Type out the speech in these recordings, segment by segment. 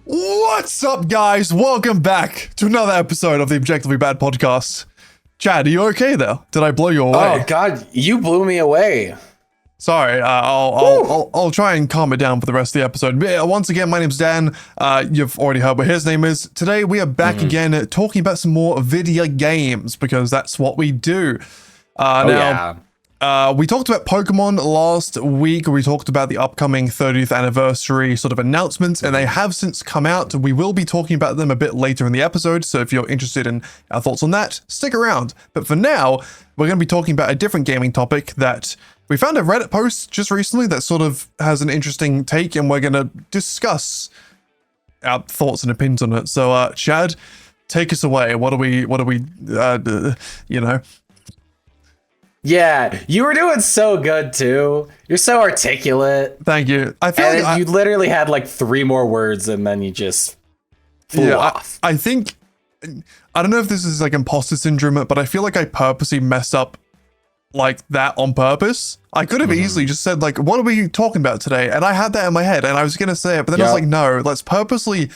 What's up, guys? Welcome back to another episode of the Objectively Bad podcast. Chad, are you okay there? Did I blow you away? Oh God, you blew me away. Sorry, I'll try and calm it down for the rest of the episode. But, once again, my name's Dan. You've already heard what his name is. Today we are back again talking about some more video games because that's what we do. We talked about Pokemon last week. We talked about the upcoming 30th anniversary sort of announcements, and they have since come out. We will be talking about them a bit later in the episode, so if you're interested in our thoughts on that, stick around. But for now, we're going to be talking about a different gaming topic that we found a Reddit post just recently that sort of has an interesting take, and we're going to discuss our thoughts and opinions on it. So, Chad, take us away. What are we, Yeah, you were doing so good too. You're so articulate. Thank you. I feel like you literally had like 3 more words and then you just flew off. I think, I don't know if this is like imposter syndrome, but I feel like I purposely mess up like that on purpose. I could have easily just said like, what are we talking about today? And I had that in my head and I was going to say it, but then I was like, no, let's purposely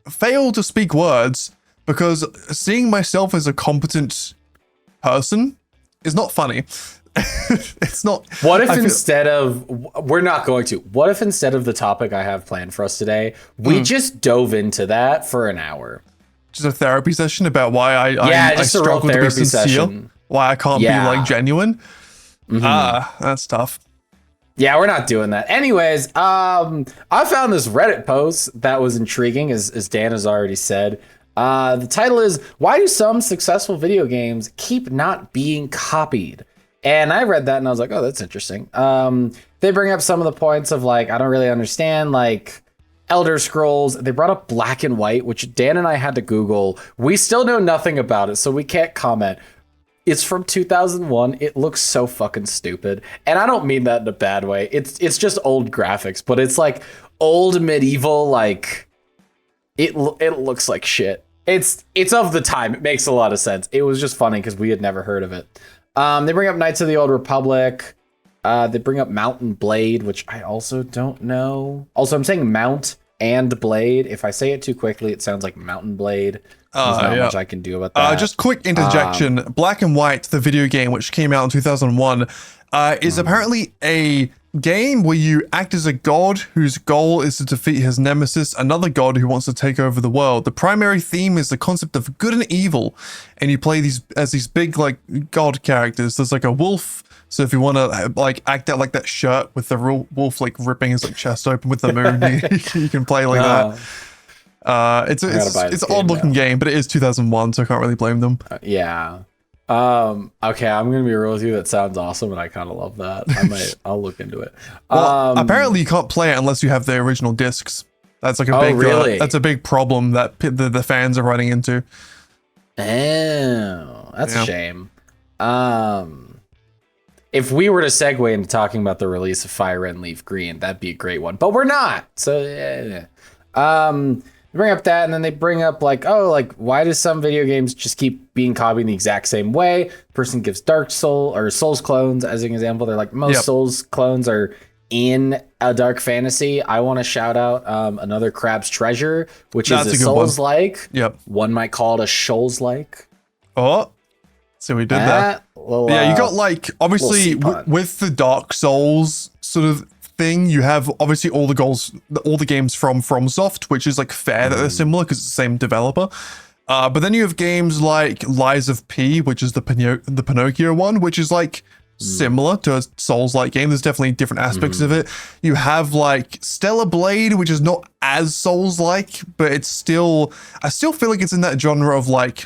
fail to speak words because seeing myself as a competent person is not funny. It's not. What if we're not going to, what if instead of the topic I have planned for us today, we just dove into that for an hour? Just a therapy session about why I struggle to be sincere, why I can't be like genuine. That's tough. Yeah, we're not doing that. Anyways, I found this Reddit post that was intriguing, as Dan has already said. The title is, why do some successful video games keep not being copied? And I read that and I was like, oh, that's interesting. They bring up some of the points of like, I don't really understand, like Elder Scrolls. They brought up Black and White, which Dan and I had to Google. We still know nothing about it, so we can't comment. It's from 2001. It looks so fucking stupid. And I don't mean that in a bad way. It's just old graphics, but it's like old medieval, like it looks like shit. It's of the time. It makes a lot of sense. It was just funny because we had never heard of it. They bring up Knights of the Old Republic. They bring up Mount and Blade, which I also don't know. Also, I'm saying Mount and Blade. If I say it too quickly, it sounds like Mountain Blade. There's not much I can do about that. Just quick interjection. Black and White, the video game, which came out in 2001, is apparently a game where you act as a god whose goal is to defeat his nemesis, another god who wants to take over the world. The primary theme is the concept of good and evil, and you play these big like god characters. There's like a wolf, so if you want to like act out like that shirt with the wolf like ripping his like chest open with the moon, you can play like that. It's an odd looking game, but it is 2001, so I can't really blame them. Okay, I'm gonna be real with you. That sounds awesome, and I kind of love that. I'll look into it. Well, apparently you can't play it unless you have the original discs. That's like that's a big problem that the fans are running into. Oh, that's a shame. If we were to segue into talking about the release of Fire Red and Leaf Green, that'd be a great one. But we're not. So they bring up that, and then they bring up like, oh, like why do some video games just keep being copied in the exact same way? Person gives Dark Soul or Souls clones as an example. They're like, most Souls clones are in a dark fantasy. I want to shout out another Crab's Treasure, which is a Souls-like. One might call it a Shoals-like. Oh, so we did that. You got like, obviously with the Dark Souls sort of thing, you have obviously all the games from FromSoft, which is like fair that they're similar because it's the same developer. But then you have games like Lies of P, which is the Pinocchio one, which is like similar to a Souls-like game. There's definitely different aspects of it. You have like Stellar Blade, which is not as Souls-like, but it's still, I still feel like it's in that genre of like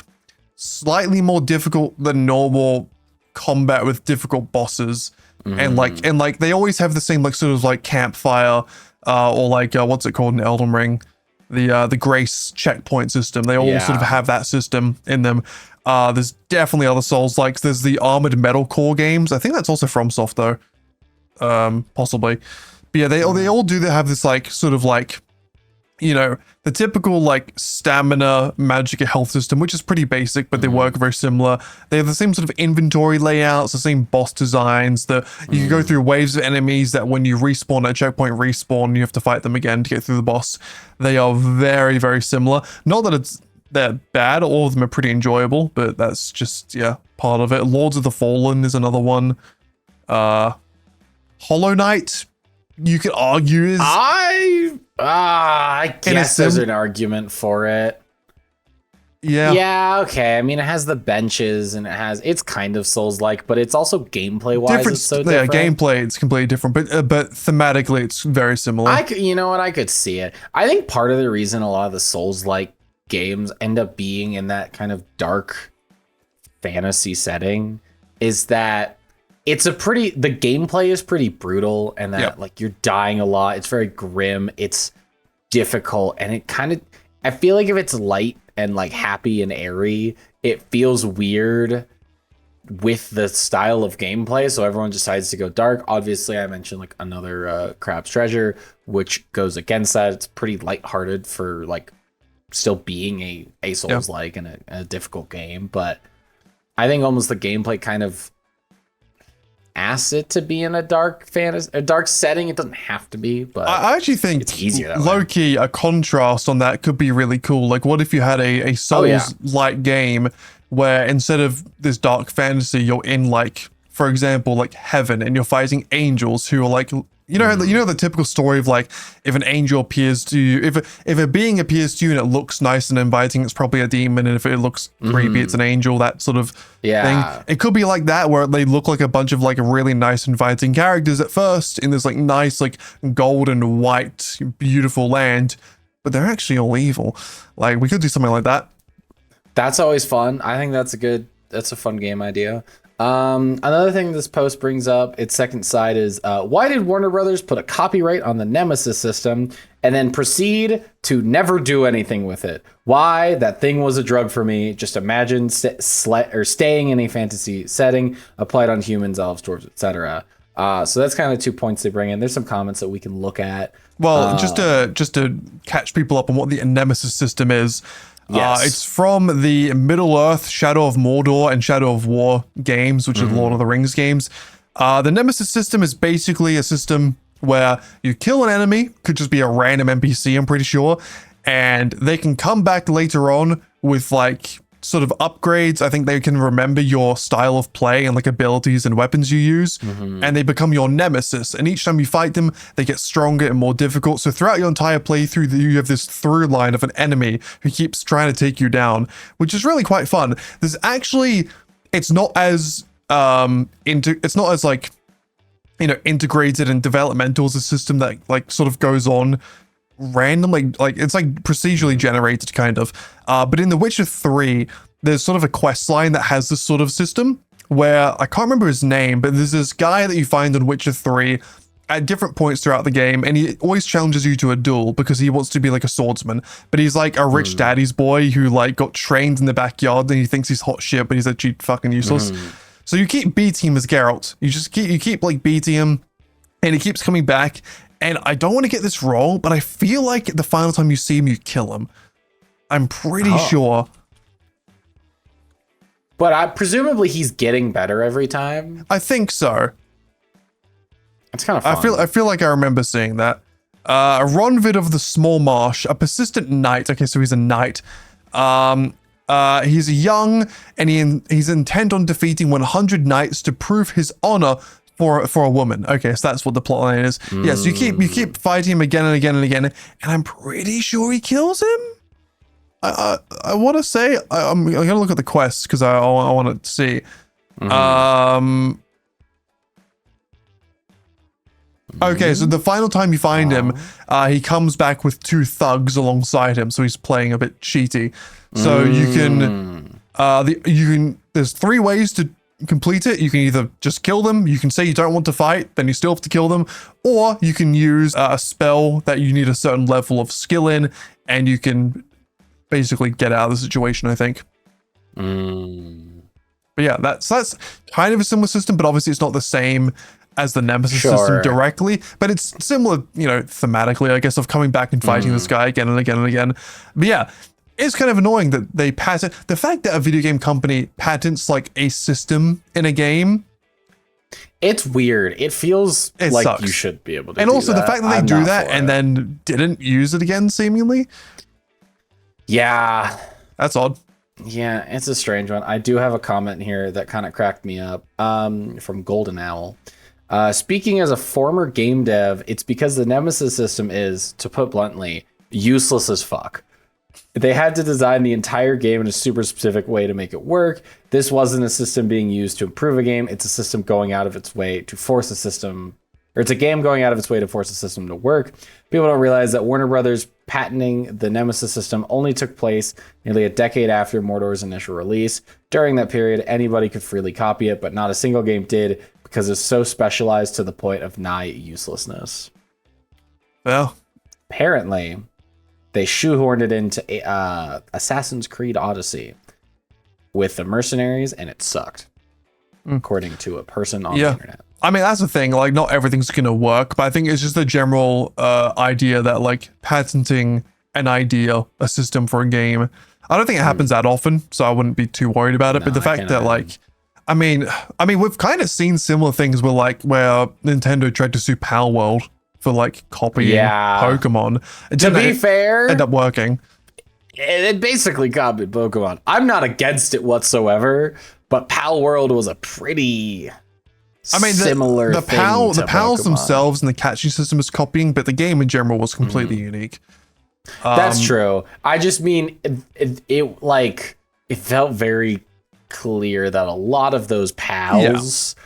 slightly more difficult than normal combat with difficult bosses. And like they always have the same like sort of like campfire or like what's it called in Elden Ring, the grace checkpoint system. They all sort of have that system in them. There's definitely other Souls likes. There's the Armored Metal Core games. I think that's also FromSoft though, possibly. But yeah, they all do have this like sort of like you know, the typical like stamina, magic, health system, which is pretty basic, but they work very similar. They have the same sort of inventory layouts, the same boss designs. That you can go through waves of enemies that when you respawn at a checkpoint, you have to fight them again to get through the boss. They are very, very similar. Not that they're bad, all of them are pretty enjoyable, but that's just, yeah, part of it. Lords of the Fallen is another one. Hollow Knight, you could argue is... I guess there's an argument for it. Yeah. Yeah, okay. I mean, it has the benches and it's kind of Souls-like, but it's also gameplay-wise, it's so different. Yeah, gameplay, it's completely different, but thematically, it's very similar. You know what? I could see it. I think part of the reason a lot of the Souls-like games end up being in that kind of dark fantasy setting is that the gameplay is pretty brutal, and that like you're dying a lot. It's very grim. It's difficult, and I feel like if it's light and like happy and airy, it feels weird with the style of gameplay. So everyone decides to go dark. Obviously, I mentioned like another Crab's Treasure, which goes against that. It's pretty lighthearted for like still being a Souls-like and a difficult game, but I think almost the gameplay kind of asks it to be in a dark setting. It doesn't have to be, but I actually think it's easier. Low-key, a contrast on that could be really cool. Like, what if you had a Souls-like game where instead of this dark fantasy, you're in like, for example, like heaven, and you're fighting angels who are like, you know the typical story of like, if an angel appears to you, if a being appears to you and it looks nice and inviting, it's probably a demon, and if it looks creepy, it's an angel. That sort of thing. It could be like that, where they look like a bunch of like really nice, inviting characters at first in this like nice, like gold and white, beautiful land, but they're actually all evil. Like, we could do something like that. That's always fun. I think that's a fun game idea. Another thing this post brings up, its second side, is why did Warner Brothers put a copyright on the Nemesis system and then proceed to never do anything with it? Why? That thing was a drug for me. Just imagine staying in a fantasy setting, applied on humans, elves, dwarves, etc. So that's kind of 2 points they bring in. There's some comments that we can look at. Well, just to catch people up on what the Nemesis system is. Yes. It's from the Middle-earth, Shadow of Mordor, and Shadow of War games, which are Lord of the Rings games. The Nemesis system is basically a system where you kill an enemy, could just be a random NPC, I'm pretty sure, and they can come back later on with like sort of upgrades. I think they can remember your style of play and like abilities and weapons you use, and they become your nemesis. And each time you fight them, they get stronger and more difficult. So throughout your entire playthrough, you have this through line of an enemy who keeps trying to take you down, which is really quite fun. There's actually, it's not as like, you know, integrated and developmental as a system that like sort of goes on randomly, like it's like procedurally generated kind of, but in The Witcher 3 there's sort of a quest line that has this sort of system where I can't remember his name, but there's this guy that you find in Witcher 3 at different points throughout the game, and he always challenges you to a duel because he wants to be like a swordsman, but he's like a rich daddy's boy who like got trained in the backyard, and he thinks he's hot shit, but he's actually fucking useless. So you keep beating him as Geralt, you keep like beating him, and he keeps coming back. And I don't want to get this wrong, but I feel like the final time you see him, you kill him. I'm pretty sure. But presumably he's getting better every time. I think so. It's kind of fun. I feel like I remember seeing that. Ronvid of the Small Marsh, a persistent knight. Okay, so he's a knight. He's young, and he's intent on defeating 100 knights to prove his honor for a woman. Okay, so that's what the plotline is. Yeah, so you keep fighting him again and again and again, and I'm pretty sure he kills him. I want to say I'm gonna look at the quests because I want to see. Okay, so the final time you find him, he comes back with 2 thugs alongside him, so he's playing a bit cheaty. So you can there's 3 ways to complete it. You can either just kill them, you can say you don't want to fight, then you still have to kill them, or you can use a spell that you need a certain level of skill in, and you can basically get out of the situation, I think. But yeah, that's kind of a similar system, but obviously it's not the same as the Nemesis system directly, but it's similar, thematically, I guess, of coming back and fighting this guy again and again and again. But yeah, it's kind of annoying that they patent the fact that a video game company patents like a system in a game. It's weird. It feels like sucks. You should be able to. And also the fact that they do that and then didn't use it again, seemingly. Yeah, that's odd. Yeah, it's a strange one. I do have a comment here that kind of cracked me up from Golden Owl. Speaking as a former game dev, it's because the Nemesis system is, to put bluntly, useless as fuck. They had to design the entire game in a super specific way to make it work. This wasn't a system being used to improve a game. It's a system going out of its way to force a system, or it's a game going out of its way to force a system to work. People don't realize that Warner Brothers patenting the Nemesis system only took place nearly a decade after Mordor's initial release. During that period, anybody could freely copy it, but not a single game did because it's so specialized to the point of nigh uselessness. Well, apparently, they shoehorned it into Assassin's Creed Odyssey with the mercenaries, and it sucked, according to a person on the internet. I mean, that's the thing. Like, not everything's going to work, but I think it's just a general idea that, like, patenting an idea, a system for a game, I don't think it happens that often, so I wouldn't be too worried about it. But the fact that, like, I mean, we've kind of seen similar things where Nintendo tried to sue Palworld for, like, copying Pokemon. To be fair, end up working. It basically copied Pokemon. I'm not against it whatsoever, but Palworld was a pretty similar the pals themselves and the catching system is copying, but the game in general was completely unique. That's true. I just mean it felt very clear that a lot of those pals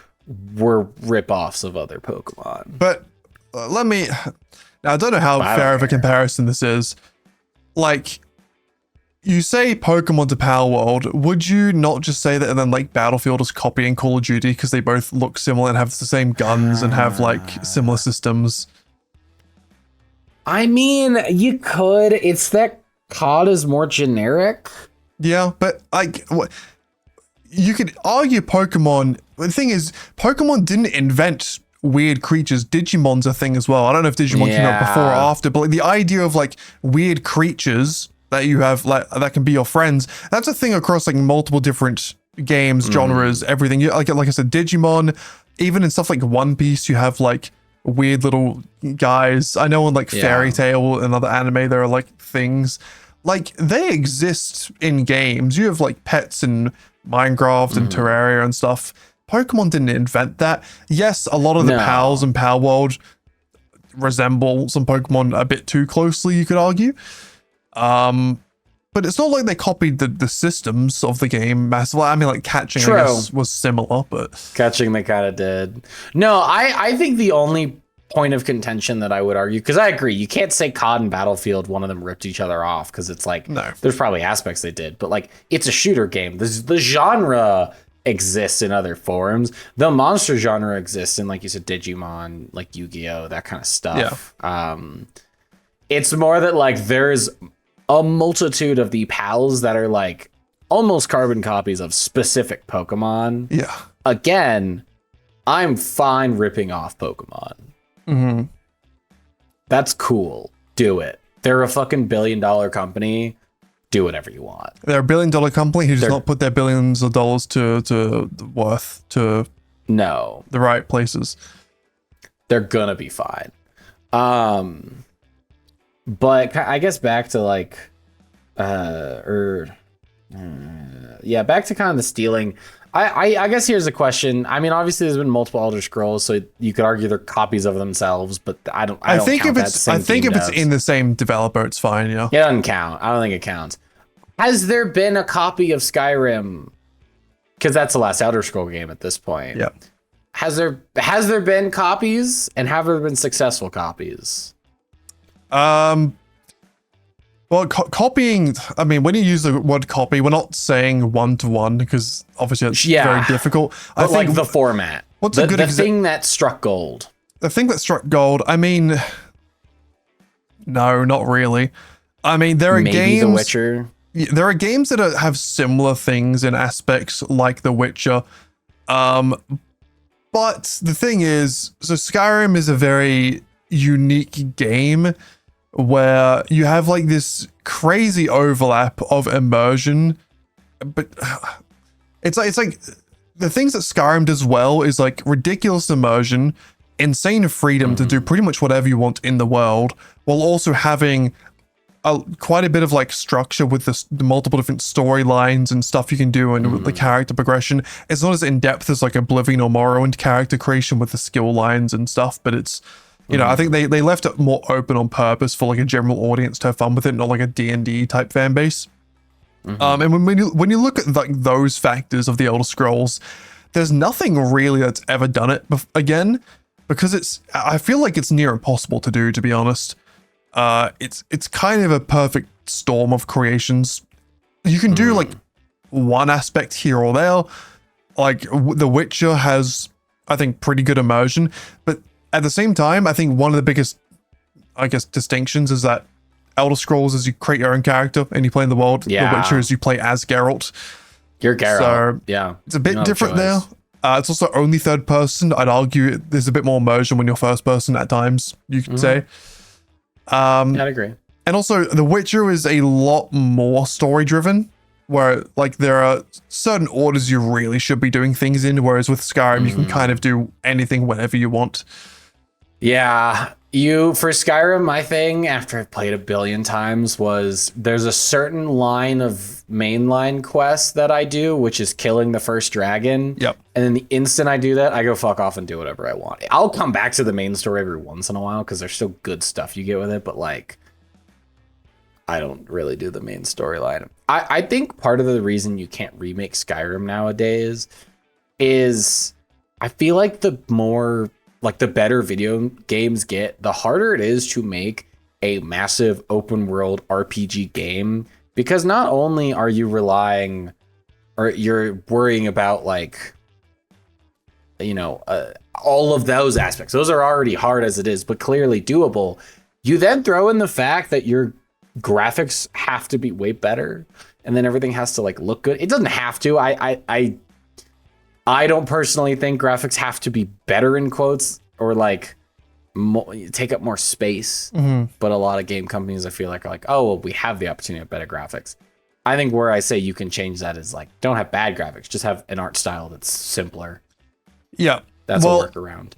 were ripoffs of other Pokemon. But now I don't know how fair of a comparison this is. Like, you say Pokemon to Palworld, would you not just say that and then like Battlefield is copying Call of Duty because they both look similar and have the same guns and have like similar systems? I mean, you could. It's that COD is more generic. Yeah, but like, you could argue Pokemon. The thing is, Pokemon didn't invent weird creatures. Digimon's a thing as well. I don't know if Digimon came out before or after, but like, the idea of like weird creatures that you have, like, that can be your friends, that's a thing across like multiple different games, genres, everything. Like I said, Digimon, even in stuff like One Piece, you have like weird little guys. I know in like Fairy Tail and other anime, there are like things like they exist in games. You have like pets in Minecraft and Terraria and stuff. Pokemon didn't invent that. Yes, a lot of the pals in Palworld resemble some Pokemon a bit too closely, you could argue. But it's not like they copied the systems of the game massively. I mean, like catching, I guess, was similar, but catching they kind of did. No, I think the only point of contention that I would argue, because I agree, you can't say COD and Battlefield, one of them ripped each other off, because it's like, there's probably aspects they did, but like, it's a shooter game. The genre exists in other forms. The monster genre exists in, like you said, Digimon, like Yu-Gi-Oh, that kind of stuff. It's more that like there's a multitude of the pals that are like almost carbon copies of specific Pokemon. Yeah. Again, I'm fine ripping off Pokemon. That's cool. Do it. They're a fucking $1 billion company. Do whatever you want. They're a $1 billion company who does not put their billions of dollars to worth to the right places. They're gonna be fine. But I guess back to like, back to kind of the stealing. I guess here's a question. I mean, obviously there's been multiple Elder Scrolls, so you could argue they're copies of themselves, but I think if it's in the same developer, it's fine. Yeah, it doesn't count. I don't think it counts. Has there been a copy of Skyrim? Because that's the last Elder Scroll game at this point. Yeah. Has there been copies, and have there been successful copies? Well, copying, I mean, when you use the word copy, we're not saying one-to-one because obviously it's very difficult. But I think like the format. What's a good thing that struck gold? The thing that struck gold, I mean, no, not really. I mean, there are games... The Witcher? There are games that have similar things in aspects like The Witcher. But the thing is, so Skyrim is a very unique game where you have like this crazy overlap of immersion, but it's like the things that Skyrim does well is like ridiculous immersion, insane freedom to do pretty much whatever you want in the world, while also having quite a bit of like structure with the multiple different storylines and stuff you can do, and with the character progression. It's not as in depth as like Oblivion or Morrowind character creation with the skill lines and stuff, but it's, you know, I think they left it more open on purpose for like a general audience to have fun with it, not like a D&D type fan base. And when you look at like those factors of the Elder Scrolls, there's nothing really that's ever done it again, because I feel like it's near impossible to do, to be honest. It's kind of a perfect storm of creations. You can do like one aspect here or there. Like The Witcher has, I think, pretty good immersion, but at the same time, I think one of the biggest, I guess, distinctions is that Elder Scrolls is you create your own character and you play in the world. The Witcher is you play as Geralt. You're Geralt. So yeah, it's a bit different there. It's also only third person. I'd argue there's a bit more immersion when you're first person at times, you could say. I'd agree. And also, The Witcher is a lot more story driven, where like there are certain orders you really should be doing things in, whereas with Skyrim you can kind of do anything whenever you want. Yeah, for Skyrim, my thing after I've played a billion times was there's a certain line of mainline quests that I do, which is killing the first dragon. Yep. And then the instant I do that, I go fuck off and do whatever I want. I'll come back to the main story every once in a while because there's still good stuff you get with it, but like I don't really do the main storyline. I think part of the reason you can't remake Skyrim nowadays is I feel like the better video games get, the harder it is to make a massive open world RPG game, because not only are you relying or you're worrying about like, you know, all of those aspects. Those are already hard as it is, but clearly doable. You then throw in the fact that your graphics have to be way better, and then everything has to like look good. It doesn't have to. I don't personally think graphics have to be better in quotes or like take up more space. But a lot of game companies, I feel like, are like, oh, well, we have the opportunity of better graphics. I think where I say you can change that is like, don't have bad graphics, just have an art style that's simpler. Yeah. That's a workaround.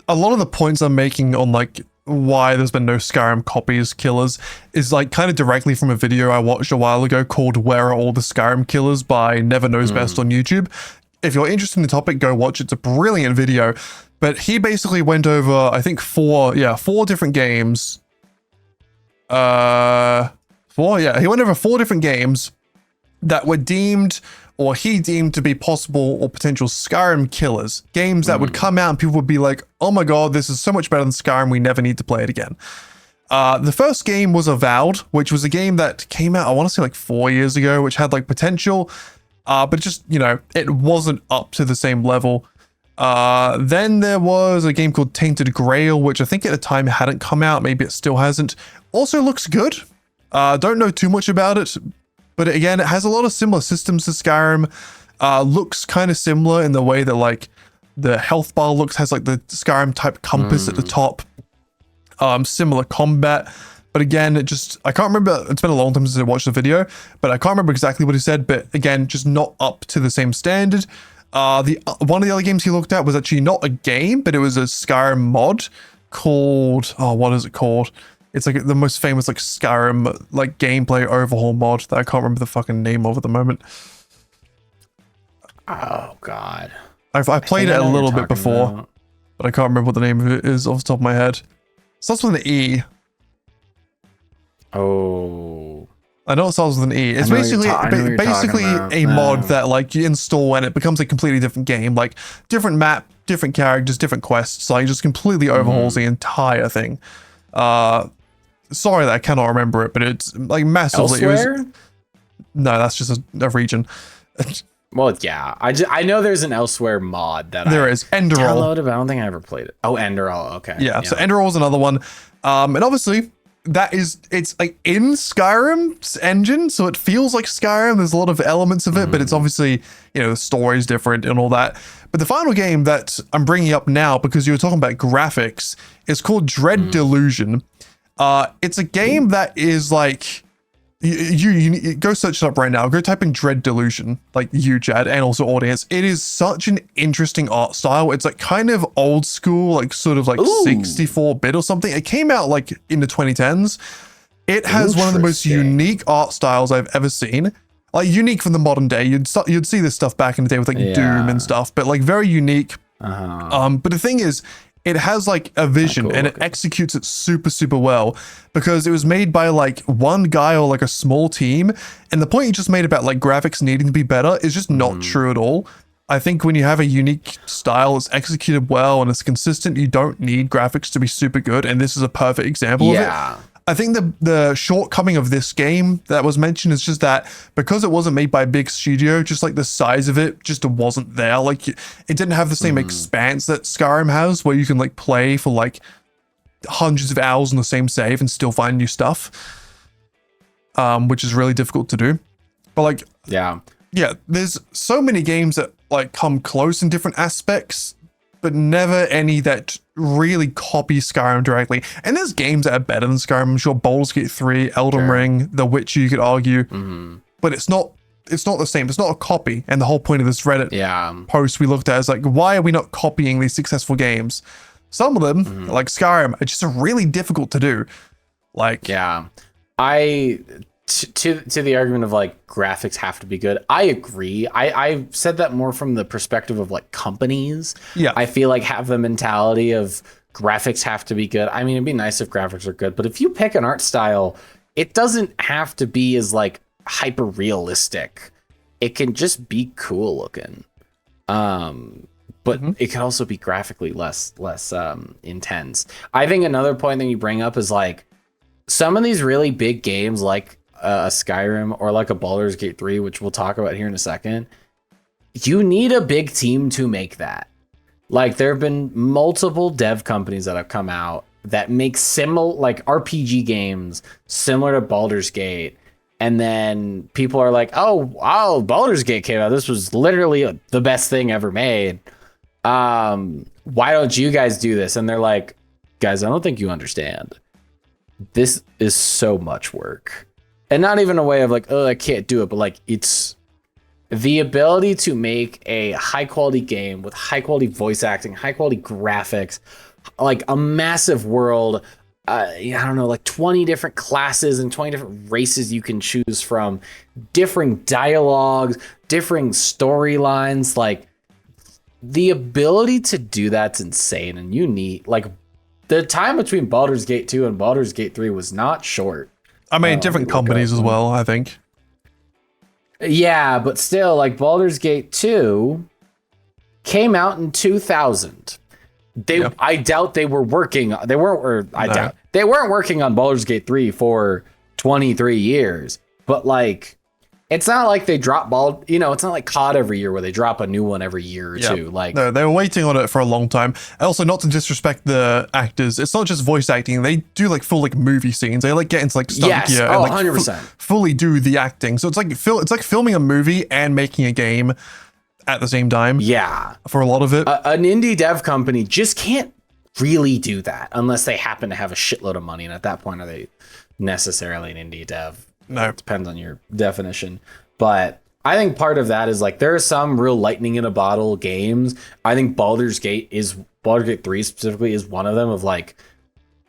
A lot of the points I'm making on like why there's been no Skyrim copies killers is like kind of directly from a video I watched a while ago called Where Are All the Skyrim Killers by Never Knows Best on YouTube. If you're interested in the topic, go watch it. It's a brilliant video. But he basically went over, I think, four different games. He went over 4 different games that were deemed, or he deemed to be possible or potential Skyrim killers. Games that would come out and people would be like, oh my god, this is so much better than Skyrim, we never need to play it again. The first game was Avowed, which was a game that came out, I want to say like 4 years ago, which had like potential, but just, you know, it wasn't up to the same level. Then there was a game called Tainted Grail, which I think at the time hadn't come out. Maybe it still hasn't. Also looks good. Don't know too much about it, but again, it has a lot of similar systems to Skyrim. Looks kind of similar in the way that like the health bar has like the Skyrim type compass at the top. Similar combat. But again, I can't remember. It's been a long time since I watched the video, but I can't remember exactly what he said. But again, just not up to the same standard. One of the other games he looked at was actually not a game, but it was a Skyrim mod called, what is it called? It's like the most famous like Skyrim like gameplay overhaul mod that I can't remember the fucking name of at the moment. Oh god. I played it a little bit before, but I can't remember what the name of it is off the top of my head. Starts with an E. Oh. I know it starts with an E. It's basically a mod that like you install and it becomes a completely different game. Like different map, different characters, different quests. Like just completely overhauls the entire thing. Sorry that I cannot remember it, but it's like massively. Elsewhere? No, that's just a region. Well, yeah. I know there's an Elsewhere mod that there is. Enderall. Downloaded, but I don't think I ever played it. Oh, Enderall. Okay. Yeah. So Enderall is another one. And obviously, it's like in Skyrim's engine, so it feels like Skyrim. There's a lot of elements of it, but it's obviously, the story's different and all that. But the final game that I'm bringing up now, because you were talking about graphics, is called Dread Delusion. It's a game that is like, you go search it up right now. Go type in Dread Delusion, like you, Chad, and also audience. It is such an interesting art style. It's like kind of old school, like sort of like 64-bit or something. It came out like in the 2010s. It has one of the most unique art styles I've ever seen. Like unique from the modern day. You'd see this stuff back in the day with like Doom and stuff, but like very unique. But the thing is, it has like a vision and it executes it super, super well, because it was made by like one guy or like a small team. And the point you just made about like graphics needing to be better is just not true at all. I think when you have a unique style, it's executed well and it's consistent, you don't need graphics to be super good. And this is a perfect example of it. I think the shortcoming of this game that was mentioned is just that because it wasn't made by a big studio, just like the size of it just wasn't there. Like it didn't have the same expanse that Skyrim has, where you can like play for like hundreds of hours on the same save and still find new stuff, which is really difficult to do. But like, yeah, there's so many games that like come close in different aspects, but never any that really copy Skyrim directly. And there's games that are better than Skyrim. I'm sure Baldur's Gate 3, Elden Ring, The Witcher, you could argue. But it's not the same. It's not a copy. And the whole point of this Reddit post we looked at is like, why are we not copying these successful games? Some of them, like Skyrim, are just really difficult to do. Like, to the argument of like graphics have to be good, I agree. I said that more from the perspective of like companies. I feel like have the mentality of graphics have to be good. I mean, it'd be nice if graphics are good, but if you pick an art style, it doesn't have to be as like hyper realistic. It can just be cool looking. But it can also be graphically less intense. I think another point that you bring up is like some of these really big games like a Skyrim or like a Baldur's Gate 3, which we'll talk about here in a second, you need a big team to make that. Like there have been multiple dev companies that have come out that make similar like RPG games similar to Baldur's Gate. And then people are like, oh, wow, Baldur's Gate came out. This was literally the best thing ever made. Why don't you guys do this? And they're like, guys, I don't think you understand. This is so much work. And not even a way of like, oh, I can't do it, but like it's the ability to make a high quality game with high quality voice acting, high quality graphics, like a massive world. I don't know, like 20 different classes and 20 different races you can choose from, differing dialogues, differing storylines. Like the ability to do that's insane. And you need like the time between Baldur's Gate 2 and Baldur's Gate 3 was not short. I mean, different companies as well, I think. Yeah, but still, like Baldur's Gate 2 came out in 2000. I doubt they were working. They weren't working on Baldur's Gate 3 for 23 years. But like, it's not like they drop it's not like COD every year where they drop a new one every year or two. Like, no, they were waiting on it for a long time. And also, not to disrespect the actors, it's not just voice acting. They do like full like movie scenes. They like get into like stunt gear and like 100%. Fully do the acting. So it's like filming a movie and making a game at the same time. Yeah, for a lot of it, an indie dev company just can't really do that unless they happen to have a shitload of money. And at that point, are they necessarily an indie dev? No, it depends on your definition. But I think part of that is like there are some real lightning in a bottle games. I think Baldur's Gate 3 specifically is one of them of like,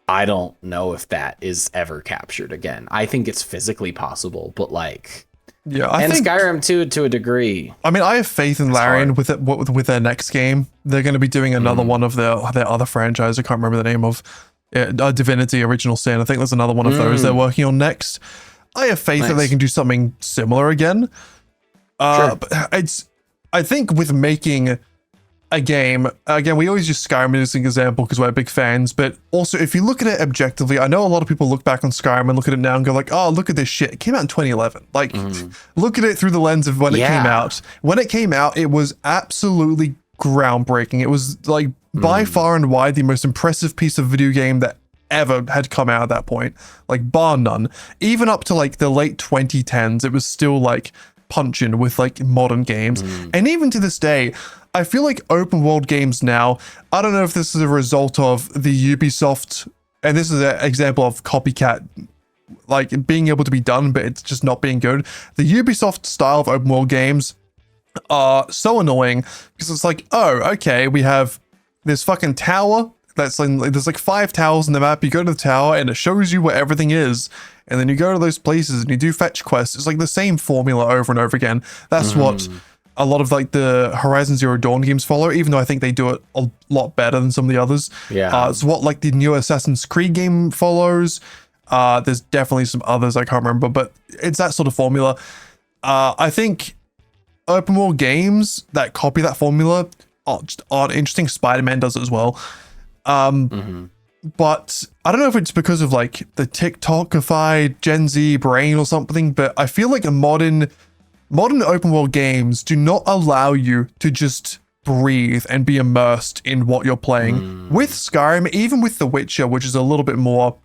I don't know if that is ever captured again. I think it's physically possible, but like, I think Skyrim too, to a degree. I mean, I have faith in Larian with their next game. They're going to be doing another one of their other franchise. I can't remember the name of it. Divinity Original Sin. I think there's another one of those they're working on next. I have faith that they can do something similar again. But I think with making a game, again, we always use Skyrim as an example because we're big fans, but also if you look at it objectively, I know a lot of people look back on Skyrim and look at it now and go like, oh, look at this shit. It came out in 2011. Like, look at it through the lens of when it came out. When it came out, it was absolutely groundbreaking. It was like by far and wide the most impressive piece of video game that ever had come out at that point, like bar none. Even up to like the late 2010s, it was still like punching with like modern games. And even to this day, I feel like open world games now, I don't know if this is a result of the Ubisoft, and this is an example of copycat, like being able to be done, but it's just not being good. The Ubisoft style of open world games are so annoying because it's like, oh, okay, we have this fucking tower that's like, there's like 5 towers in the map. You go to the tower and it shows you where everything is, and then you go to those places and you do fetch quests. It's like the same formula over and over again. That's what a lot of like the Horizon Zero Dawn games follow, even though I think they do it a lot better than some of the others. It's what like the new Assassin's Creed game follows. There's definitely some others I can't remember, but it's that sort of formula. I think open world games that copy that formula aren't interesting. Spider-Man does it as well. But I don't know if it's because of like the TikTokified Gen Z brain or something, but I feel like modern open world games do not allow you to just breathe and be immersed in what you're playing. With Skyrim, even with The Witcher, which is a little bit more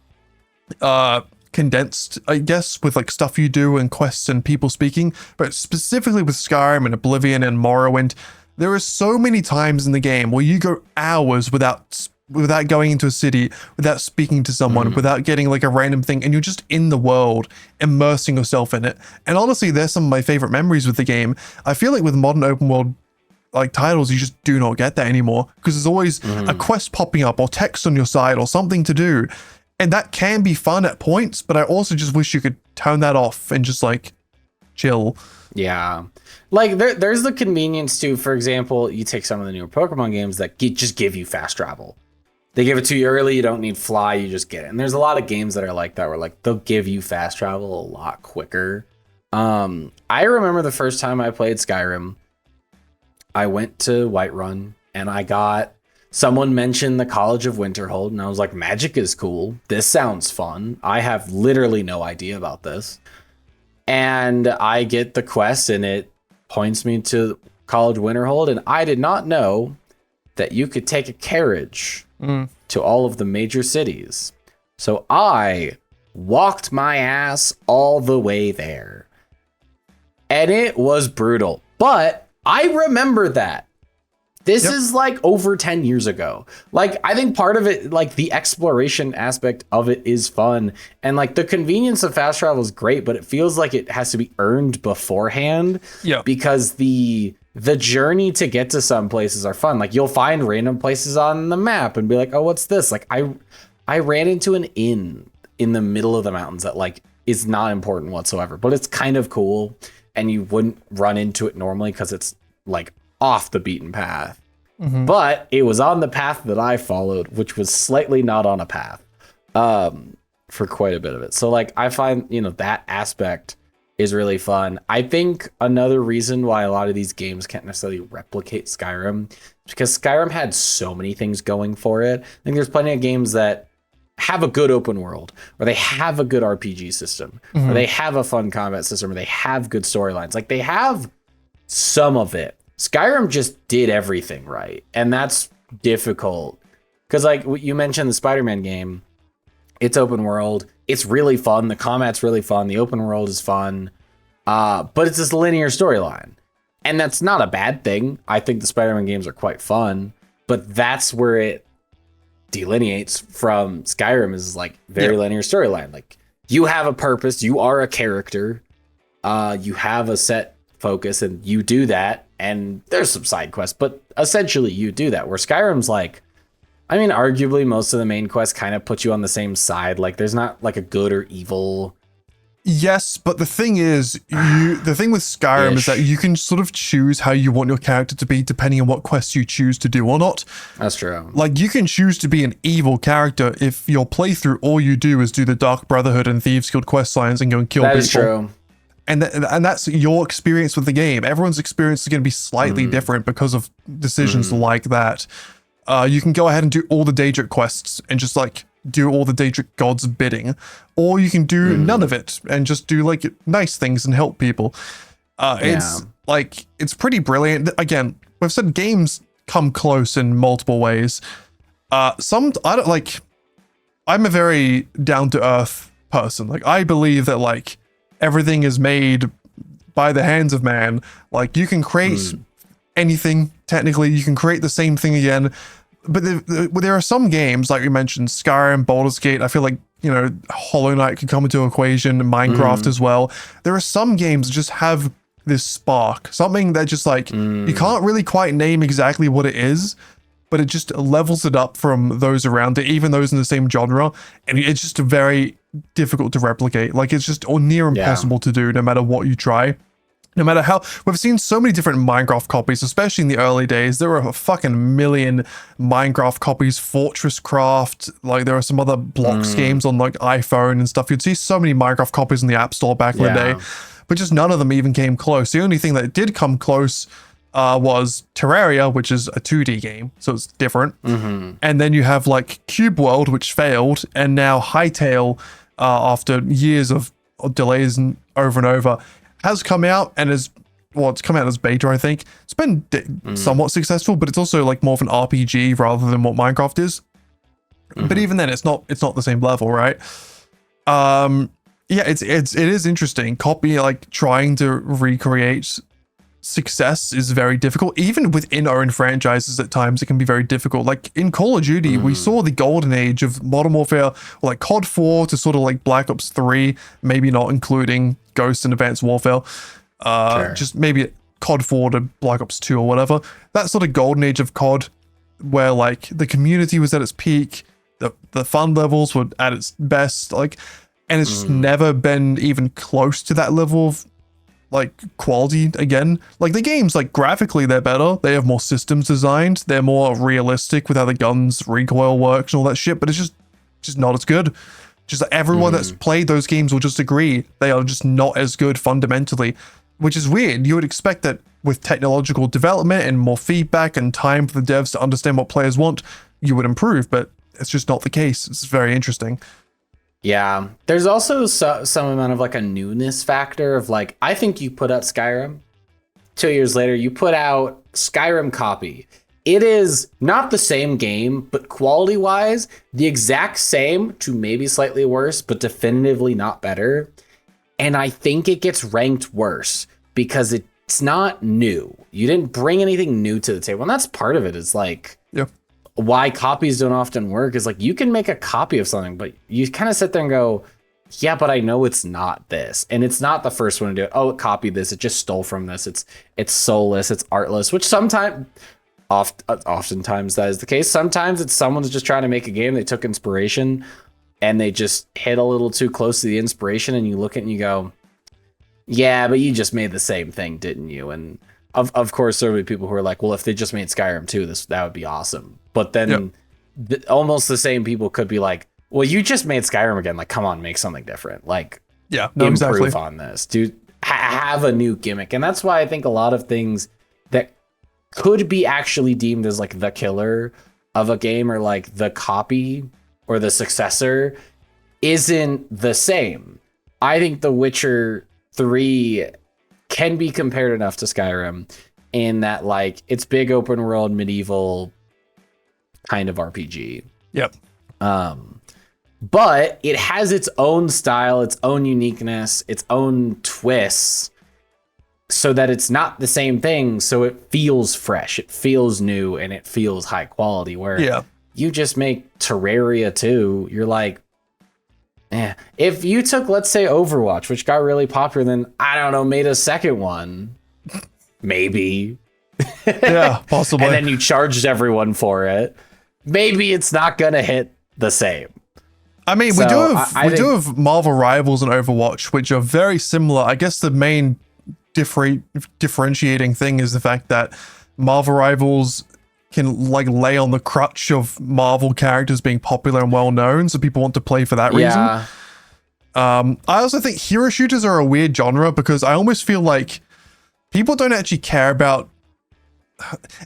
condensed, I guess, with like stuff you do and quests and people speaking, but specifically with Skyrim and Oblivion and Morrowind, there are so many times in the game where you go hours without going into a city, without speaking to someone, without getting like a random thing, and you're just in the world, immersing yourself in it. And honestly, there's some of my favorite memories with the game. I feel like with modern open world like titles, you just do not get that anymore, because there's always a quest popping up or text on your side or something to do. And that can be fun at points, but I also just wish you could turn that off and just like chill. Yeah. Like there's the convenience too. For example, you take some of the newer Pokemon games that just give you fast travel. They give it to you early. You don't need fly. You just get it. And there's a lot of games that are like that, where like they'll give you fast travel a lot quicker. I remember the first time I played Skyrim, I went to Whiterun and someone mentioned the College of Winterhold, and I was like, magic is cool. This sounds fun. I have literally no idea about this. And I get the quest and it points me to College of Winterhold, and I did not know that you could take a carriage to all of the major cities. So I walked my ass all the way there. And it was brutal. But I remember that. This is like over 10 years ago. Like, I think part of it, like the exploration aspect of it is fun. And like the convenience of fast travel is great, but it feels like it has to be earned beforehand. Yeah. Because the journey to get to some places are fun. Like you'll find random places on the map and be like, oh, what's this? Like I ran into an inn in the middle of the mountains that like is not important whatsoever, but it's kind of cool. And you wouldn't run into it normally because it's like off the beaten path. But it was on the path that I followed, which was slightly not on a path for quite a bit of it. So like I find, that aspect is really fun. I think another reason why a lot of these games can't necessarily replicate Skyrim is because Skyrim had so many things going for it. I think there's plenty of games that have a good open world, or they have a good RPG system, or they have a fun combat system, or they have good storylines. Like they have some of it. Skyrim just did everything right, and that's difficult because like you mentioned the Spider-Man game, it's open world, it's really fun, the combat's really fun, the open world is fun, but it's this linear storyline, and that's not a bad thing. I think the Spider-Man games are quite fun, but that's where it delineates from Skyrim, is like very linear storyline. Like you have a purpose, you are a character, you have a set focus, and you do that. And there's some side quests, but essentially you do that. Where Skyrim's like, I mean, arguably most of the main quests kind of put you on the same side. Like there's not like a good or evil. Yes, but the thing is, the thing with Skyrim is that you can sort of choose how you want your character to be depending on what quests you choose to do or not. That's true. Like you can choose to be an evil character if your playthrough all you do is do the Dark Brotherhood and Thieves Guild quest lines and go and kill people. That is true. And that's your experience with the game. Everyone's experience is going to be slightly different because of decisions like that. You can go ahead and do all the Daedric quests and just like do all the Daedric gods bidding, or you can do none of it and just do like nice things and help people. It's like, it's pretty brilliant. Again, we've said games come close in multiple ways. I don't like, I'm a very down to earth person. Like, I believe that like everything is made by the hands of man. Like, you can create anything, technically, you can create the same thing again. But there are some games, like we mentioned, Skyrim, Baldur's Gate. I feel like, you know, Hollow Knight could come into equation, Minecraft as well. There are some games that just have this spark, something that just like, you can't really quite name exactly what it is, but it just levels it up from those around it, even those in the same genre. And it's just very difficult to replicate. Like, it's just near impossible to do no matter what you try. No matter how, we've seen so many different Minecraft copies, especially in the early days. There were a fucking million Minecraft copies, Fortress Craft, like there are some other blocks games on like iPhone and stuff. You'd see so many Minecraft copies in the App Store back in the day, but just none of them even came close. The only thing that did come close was Terraria, which is a 2D game, so it's different. And then you have like Cube World, which failed, and now Hytale, after years of delays and over, has come out and is, well, it's come out as beta, I think. It's been somewhat successful, but it's also like more of an RPG rather than what Minecraft is. But even then, it's not the same level, right? Yeah, it is interesting. Trying to recreate success is very difficult. Even within our own franchises, at times it can be very difficult. Like in Call of Duty, we saw the golden age of Modern Warfare, like COD 4 to sort of like Black Ops 3, maybe not including Ghost and Advanced Warfare. Just maybe COD 4 to Black Ops 2 or whatever. That sort of golden age of COD, where like the community was at its peak, the fun levels were at its best, like, and it's just never been even close to that level of like quality again. Like the games, like graphically they're better, they have more systems designed, they're more realistic with how the guns recoil works and all that shit, but it's just not as good. Just like everyone that's played those games will just agree they are just not as good fundamentally, which is weird. You would expect that with technological development and more feedback and time for the devs to understand what players want, you would improve, but it's just not the case. It's very interesting. Yeah, there's also some amount of like a newness factor of like, I think you put out Skyrim, 2 years later, you put out Skyrim copy. It is not the same game, but quality wise, the exact same to maybe slightly worse, but definitively not better. And I think it gets ranked worse because it's not new. You didn't bring anything new to the table. And that's part of it. Is like, why copies don't often work is like, you can make a copy of something, but you kind of sit there and go, yeah, but I know it's not this. And it's not the first one to do it. Oh, it copied this. It just stole from this. It's soulless. It's artless, which oftentimes that is the case. Sometimes it's someone's just trying to make a game. They took inspiration and they just hit a little too close to the inspiration. And you look at it and you go, yeah, but you just made the same thing, didn't you? And of course, there would be people who are like, well, if they just made Skyrim 2, that would be awesome. But then almost the same people could be like, well, you just made Skyrim again. Like, come on, make something different. Like, improve on this, dude. Have a new gimmick. And that's why I think a lot of things that could be actually deemed as like the killer of a game or like the copy or the successor isn't the same. I think The Witcher 3 can be compared enough to Skyrim in that like it's big open world medieval kind of RPG. But it has its own style, its own uniqueness, its own twists, so that it's not the same thing. So it feels fresh, it feels new, and it feels high quality. Where you just make Terraria 2, you're like, if you took, let's say, Overwatch, which got really popular, then I don't know, made a second one, maybe. Yeah, possibly. And then you charged everyone for it. Maybe it's not gonna hit the same. I mean, so we do have Marvel Rivals and Overwatch, which are very similar. I guess the main differentiating thing is the fact that Marvel Rivals can like lay on the crutch of Marvel characters being popular and well known, so people want to play for that reason. I also think hero shooters are a weird genre because I almost feel like people don't actually care about.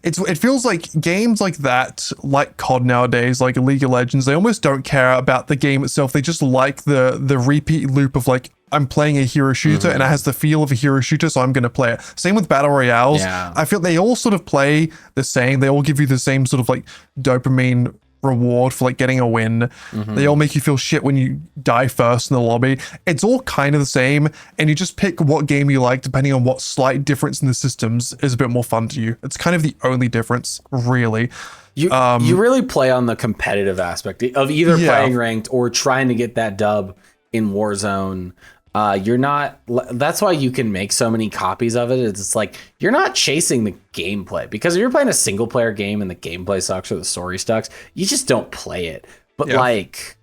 It feels like games like that, like COD nowadays, like League of Legends, they almost don't care about the game itself. They just like the repeat loop of like, I'm playing a hero shooter and it has the feel of a hero shooter, so I'm going to play it. Same with battle royales. I feel they all sort of play the same. They all give you the same sort of like dopamine reward for like getting a win. They all make you feel shit when you die first in the lobby. It's all kind of the same, and you just pick what game you like depending on what slight difference in the systems is a bit more fun to you. It's kind of the only difference, really. You really play on the competitive aspect of either playing ranked or trying to get that dub in Warzone. You're not, that's why you can make so many copies of it. It's like, you're not chasing the gameplay, because if you're playing a single player game and the gameplay sucks or the story sucks, you just don't play it. But like,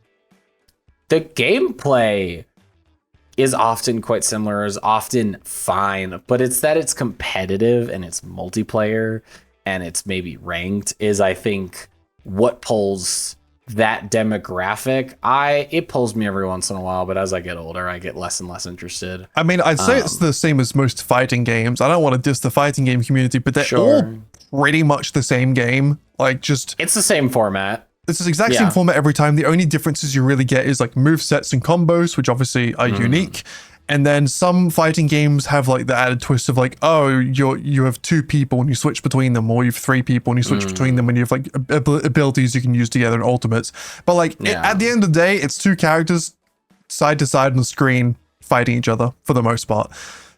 the gameplay is often quite similar, is often fine, but it's that it's competitive and it's multiplayer and it's maybe ranked is, I think, what pulls that demographic. It pulls me every once in a while, but as I get older, I get less and less interested. I mean, I'd say it's the same as most fighting games. I don't want to diss the fighting game community, but they're all pretty much the same game. Like, just it's the same format. It's the exact same format every time. The only differences you really get is like move sets and combos, which obviously are unique. And then some fighting games have like the added twist of like, oh, you have 2 people and you switch between them, or you have 3 people and you switch between them, and you have like abilities you can use together in ultimates. But like at the end of the day, it's 2 characters side to side on the screen fighting each other for the most part.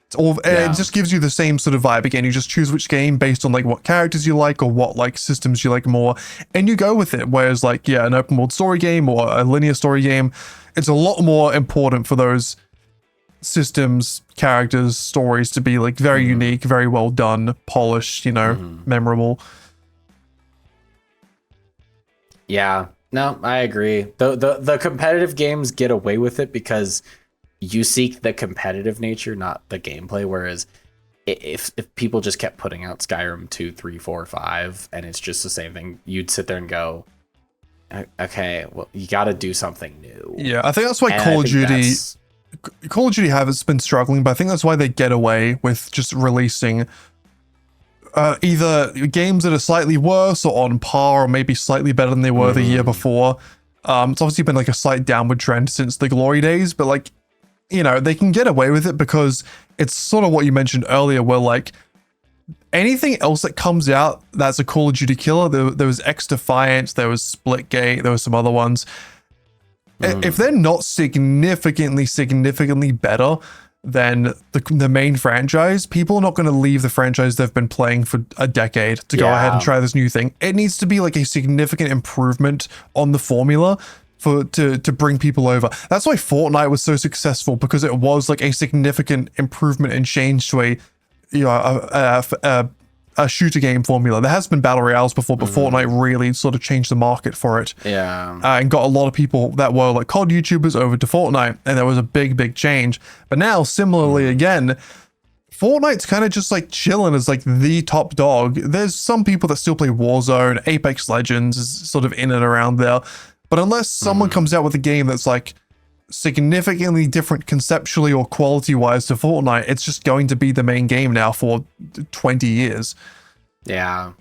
It's all it just gives you the same sort of vibe. Again, you just choose which game based on like what characters you like or what like systems you like more, and you go with it. Whereas like an open world story game or a linear story game, it's a lot more important for those systems, characters, stories to be like very unique, very well done, polished, memorable. Yeah, no, I agree. The competitive games get away with it because you seek the competitive nature, not the gameplay. Whereas if people just kept putting out Skyrim 2, 3, 4, 5, and it's just the same thing, you'd sit there and go, okay, well, you got to do something new. Yeah, I think that's why Call of Duty has been struggling, but I think that's why they get away with just releasing either games that are slightly worse or on par, or maybe slightly better than they were the year before. It's obviously been like a slight downward trend since the glory days, but like, they can get away with it because it's sort of what you mentioned earlier, where like anything else that comes out that's a Call of Duty killer, there was X-Defiant, there was Splitgate, there were some other ones. If they're not significantly better than the main franchise, people are not going to leave the franchise they've been playing for a decade to go ahead and try this new thing. It needs to be like a significant improvement on the formula to bring people over. That's why Fortnite was so successful, because it was like a significant improvement and change to a shooter game formula. There has been battle royales before, but Fortnite really sort of changed the market for it. And got a lot of people that were like COD YouTubers over to Fortnite, and there was a big change. But now, similarly again, Fortnite's kind of just like chilling as like the top dog. There's some people that still play Warzone, Apex Legends is sort of in and around there. But unless someone comes out with a game that's like significantly different conceptually or quality wise to Fortnite, it's just going to be the main game now for 20 years. Yeah,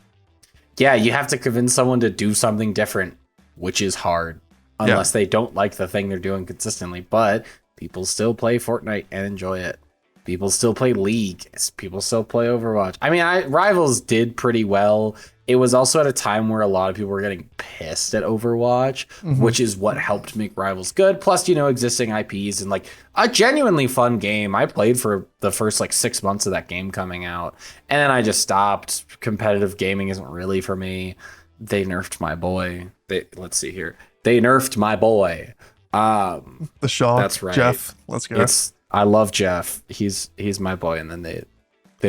you have to convince someone to do something different, which is hard unless they don't like the thing they're doing consistently. But people still play Fortnite and enjoy it. People still play League. People still play Overwatch. I mean, Rivals did pretty well. It was also at a time where a lot of people were getting pissed at Overwatch, which is what helped make Rivals good. Plus, existing IPs and like a genuinely fun game. I played for the first like 6 months of that game coming out, and then I just stopped. Competitive gaming isn't really for me. They nerfed my boy. Let's see here. They nerfed my boy. The Shaw. That's right. Jeff. Let's go. I love Jeff. He's my boy, and then they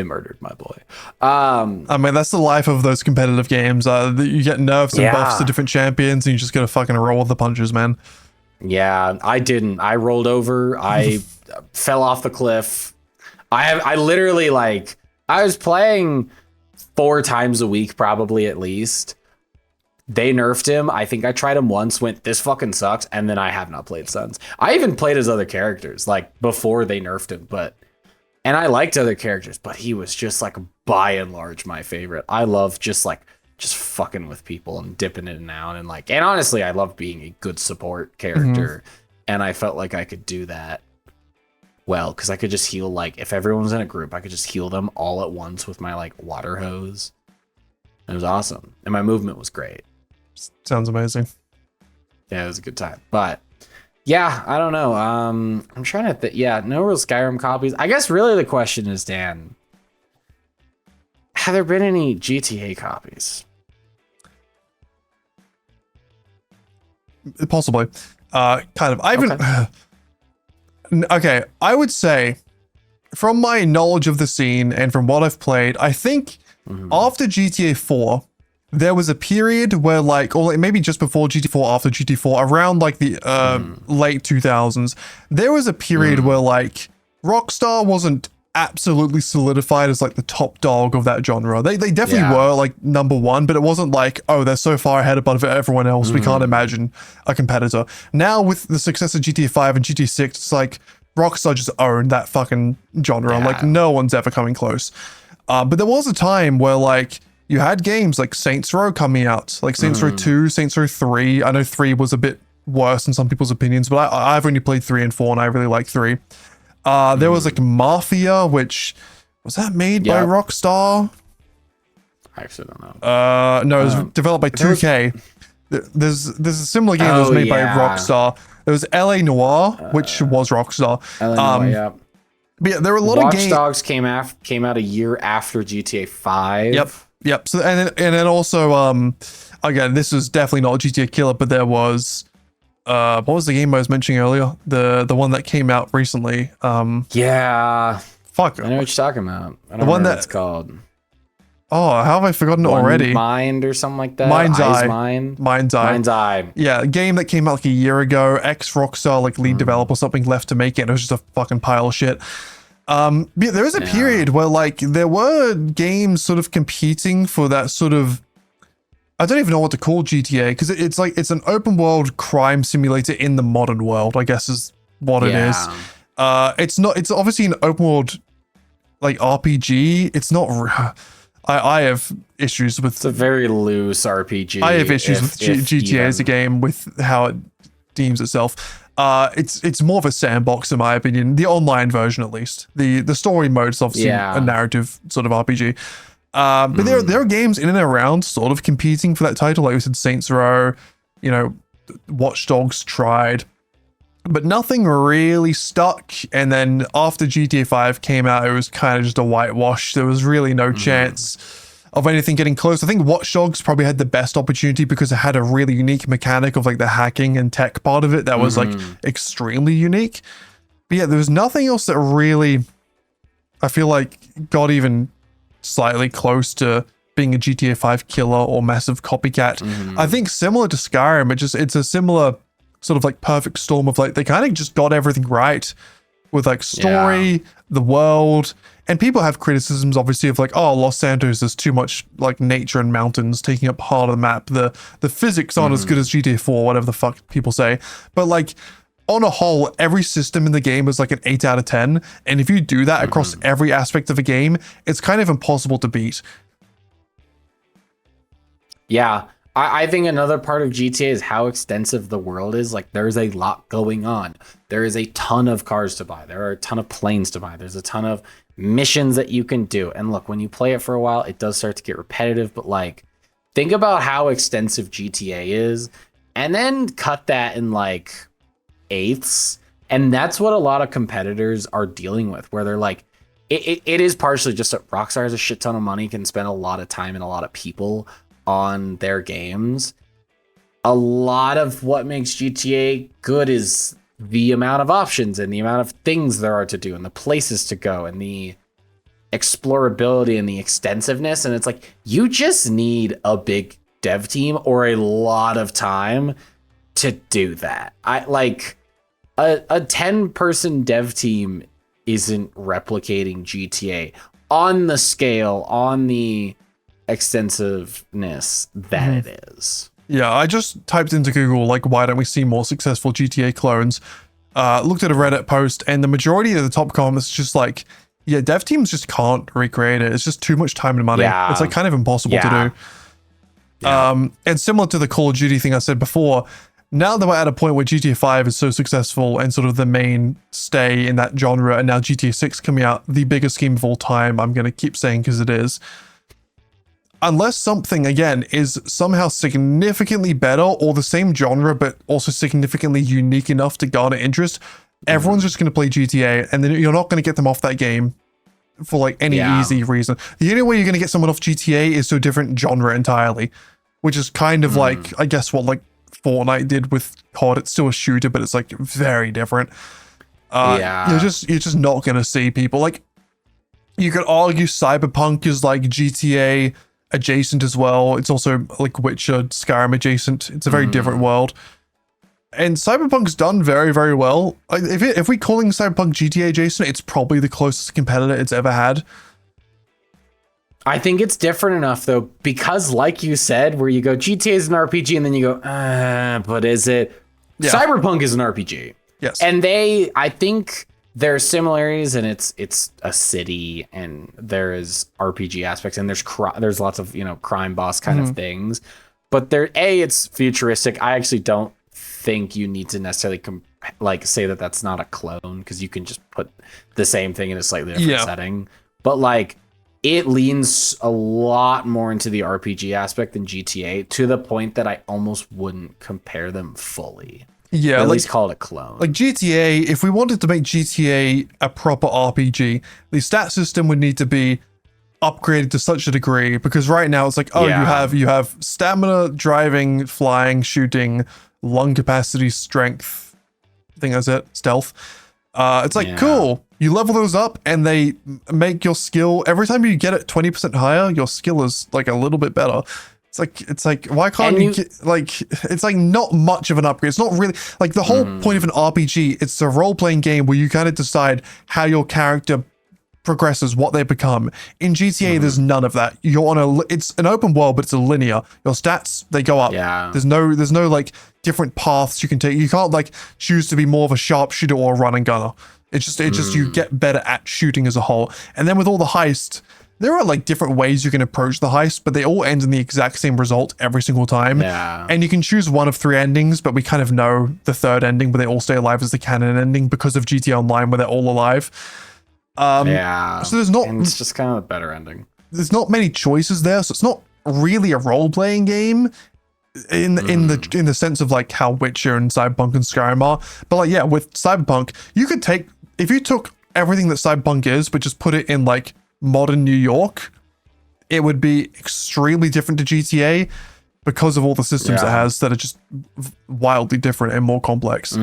murdered my boy. I mean, that's the life of those competitive games. You get nerfs and buffs to different champions, and you just gotta fucking roll with the punches, man. Yeah, I didn't. I rolled over. I fell off the cliff. I literally I was playing 4 times a week, probably at least. They nerfed him. I think I tried him once, went, this fucking sucks, and then I have not played since. I even played his other characters, before they nerfed him, and I liked other characters, but he was just, by and large, my favorite. I love just fucking with people and dipping in and out, and honestly, I love being a good support character, and I felt like I could do that well, because I could just heal, if everyone was in a group, I could just heal them all at once with my, water hose. It was awesome, and my movement was great. Sounds amazing. Yeah, it was a good time. But yeah, I don't know. I'm trying to think. Yeah, no real Skyrim copies. I guess really the question is, Dan, have there been any GTA copies? Possibly. Kind of. I haven't. Okay, I would say, from my knowledge of the scene and from what I've played, I think after GTA 4, there was a period where, like, or maybe just before GTA 4, after GTA 4, around like the late 2000s, there was a period where like Rockstar wasn't absolutely solidified as like the top dog of that genre. They definitely were like number one, but it wasn't like, oh, they're so far ahead above everyone else, we can't imagine a competitor. Now with the success of GTA 5 and GTA 6, it's like Rockstar just owned that fucking genre. Like no one's ever coming close. But there was a time where like you had games like Saints Row coming out, like Saints Row 2, Saints Row 3. I know 3 was a bit worse in some people's opinions, but I've only played 3 and 4 and I really like 3. There was like Mafia, which was that made by Rockstar? I actually don't know. No, it was developed by 2K. There's a similar game that was made by Rockstar. There was LA Noire, which was Rockstar. LA Noire, But yeah, there were a lot of games. Watch Dogs came out a year after GTA 5. Yep. So and then also again, this was definitely not a GTA killer, but there was what was the game I was mentioning earlier? The one that came out recently. Yeah. Fuck. I know what you're talking about. I don't know what it's called. Oh, how have I forgotten it already? Mind or something like that. Mind's Eye. Mind's Eye. Yeah, a game that came out like a year ago. Ex-Rockstar like lead developer or something left to make it. And it was just a fucking pile of shit. But there was a period where like there were games sort of competing for that sort of, I don't even know what to call GTA, because it's like it's an open world crime simulator in the modern world, I guess is what it is. It's obviously an open world like RPG. It's not. I have issues with. It's a very loose RPG. I have issues with GTA as a game, with how it deems itself. It's more of a sandbox in my opinion. The online version, at least. The story mode is obviously a narrative sort of RPG. But there are games in and around sort of competing for that title. Like we said, Saints Row, Watch Dogs tried, but nothing really stuck. And then after GTA 5 came out, it was kind of just a whitewash. There was really no chance of anything getting close. I think Watch Dogs probably had the best opportunity because it had a really unique mechanic of like the hacking and tech part of it that was like extremely unique. But yeah, there was nothing else that really, I feel like, got even slightly close to being a GTA 5 killer or massive copycat. I think similar to Skyrim, it's a similar sort of like perfect storm of like, they kind of just got everything right with like story, the world, and people have criticisms obviously of like, oh, Los Santos is too much like nature and mountains taking up part of the map. The physics aren't as good as GTA 4, whatever the fuck people say. But like on a whole, every system in the game is like an 8 out of 10. And if you do that across every aspect of a game, it's kind of impossible to beat. Yeah. I think another part of GTA is how extensive the world is. Like there's a lot going on. There is a ton of cars to buy. There are a ton of planes to buy. There's a ton of missions that you can do. And look, when you play it for a while, it does start to get repetitive, but like think about how extensive GTA is and then cut that in like eighths. And that's what a lot of competitors are dealing with, where they're like, it is partially just that Rockstar has a shit ton of money, can spend a lot of time and a lot of people on their games. A lot of what makes GTA good is the amount of options and the amount of things there are to do and the places to go and the explorability and the extensiveness. And it's like, you just need a big dev team or a lot of time to do that. I like a 10-person dev team isn't replicating GTA on the scale, on the extensiveness that it is. Yeah, I just typed into Google, like, why don't we see more successful GTA clones? Looked at a Reddit post, and the majority of the top comments just like, yeah, dev teams just can't recreate it. It's just too much time and money. Yeah. It's like kind of impossible to do. Yeah. And similar to the Call of Duty thing I said before, now that we're at a point where GTA 5 is so successful and sort of the mainstay in that genre, and now GTA 6 coming out, the biggest game of all time, I'm going to keep saying because it is. unless something, again, is somehow significantly better or the same genre, but also significantly unique enough to garner interest, everyone's just going to play GTA, and then you're not going to get them off that game for like any easy reason. The only way you're going to get someone off GTA is to a different genre entirely, which is kind of like, I guess, what like Fortnite did with COD. It's still a shooter, but it's like very different. You're just not going to see people. Like, you could argue Cyberpunk is like GTA adjacent as well. It's also like Witcher, Skyrim adjacent. It's a very different world. And Cyberpunk's done very, very well. If we're calling Cyberpunk GTA adjacent, it's probably the closest competitor it's ever had. I think it's different enough though, because like you said, where you go GTA is an RPG and then you go, but is it? Yeah. Cyberpunk is an RPG. Yes. And I think there's similarities, and it's a city, and there is RPG aspects, and there's lots of, crime boss kind of things. But it's futuristic. I actually don't think you need to necessarily say that that's not a clone, because you can just put the same thing in a slightly different setting. But like, it leans a lot more into the RPG aspect than GTA, to the point that I almost wouldn't compare them fully. Yeah, at least call it a clone. Like GTA, if we wanted to make GTA a proper RPG, the stat system would need to be upgraded to such a degree, because right now it's like, you have stamina, driving, flying, shooting, lung capacity, strength, I think that's it, stealth. It's like, cool. You level those up and they make your skill, every time you get it 20% higher, your skill is like a little bit better. It's like, why can't you get, like, it's like not much of an upgrade. It's not really like the whole point of an RPG. It's a role-playing game where you kind of decide how your character progresses, what they become. In GTA, there's none of that. It's an open world, but it's a linear. Your stats, they go up. Yeah. There's no like different paths you can take. You can't like choose to be more of a sharpshooter or a run and gunner. It's just you get better at shooting as a whole. And then with all the heists, there are like different ways you can approach the heist, but they all end in the exact same result every single time. Yeah. And you can choose one of 3 endings, but we kind of know the third ending, but they all stay alive as the canon ending because of GTA Online, where they're all alive. So there's not. And it's just kind of a better ending. There's not many choices there, so it's not really a role-playing game in the sense of like how Witcher and Cyberpunk and Skyrim are. But like, yeah, with Cyberpunk, you could if you took everything that Cyberpunk is, but just put it in like modern New York, it would be extremely different to GTA because of all the systems it has that are just wildly different and more complex.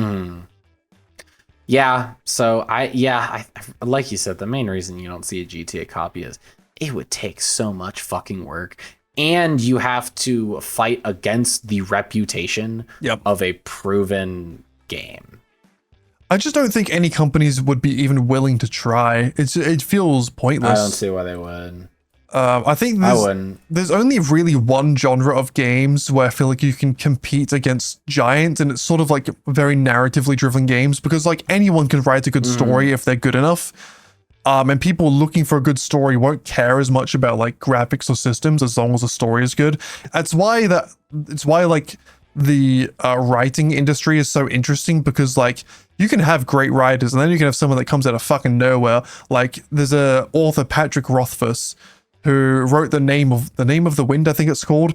Yeah, so I like you said, the main reason you don't see a GTA copy is it would take so much fucking work, and you have to fight against the reputation of a proven game. I just don't think any companies would be even willing to try. It feels pointless. I don't see why they would. I think there's only really one genre of games where I feel like you can compete against giants, and it's sort of like very narratively driven games, because like anyone can write a good story if they're good enough. And people looking for a good story won't care as much about like graphics or systems as long as the story is good. It's why like the writing industry is so interesting, because like you can have great writers and then you can have someone that comes out of fucking nowhere. Like there's a author, Patrick Rothfuss, who wrote the name of the Wind, I think it's called,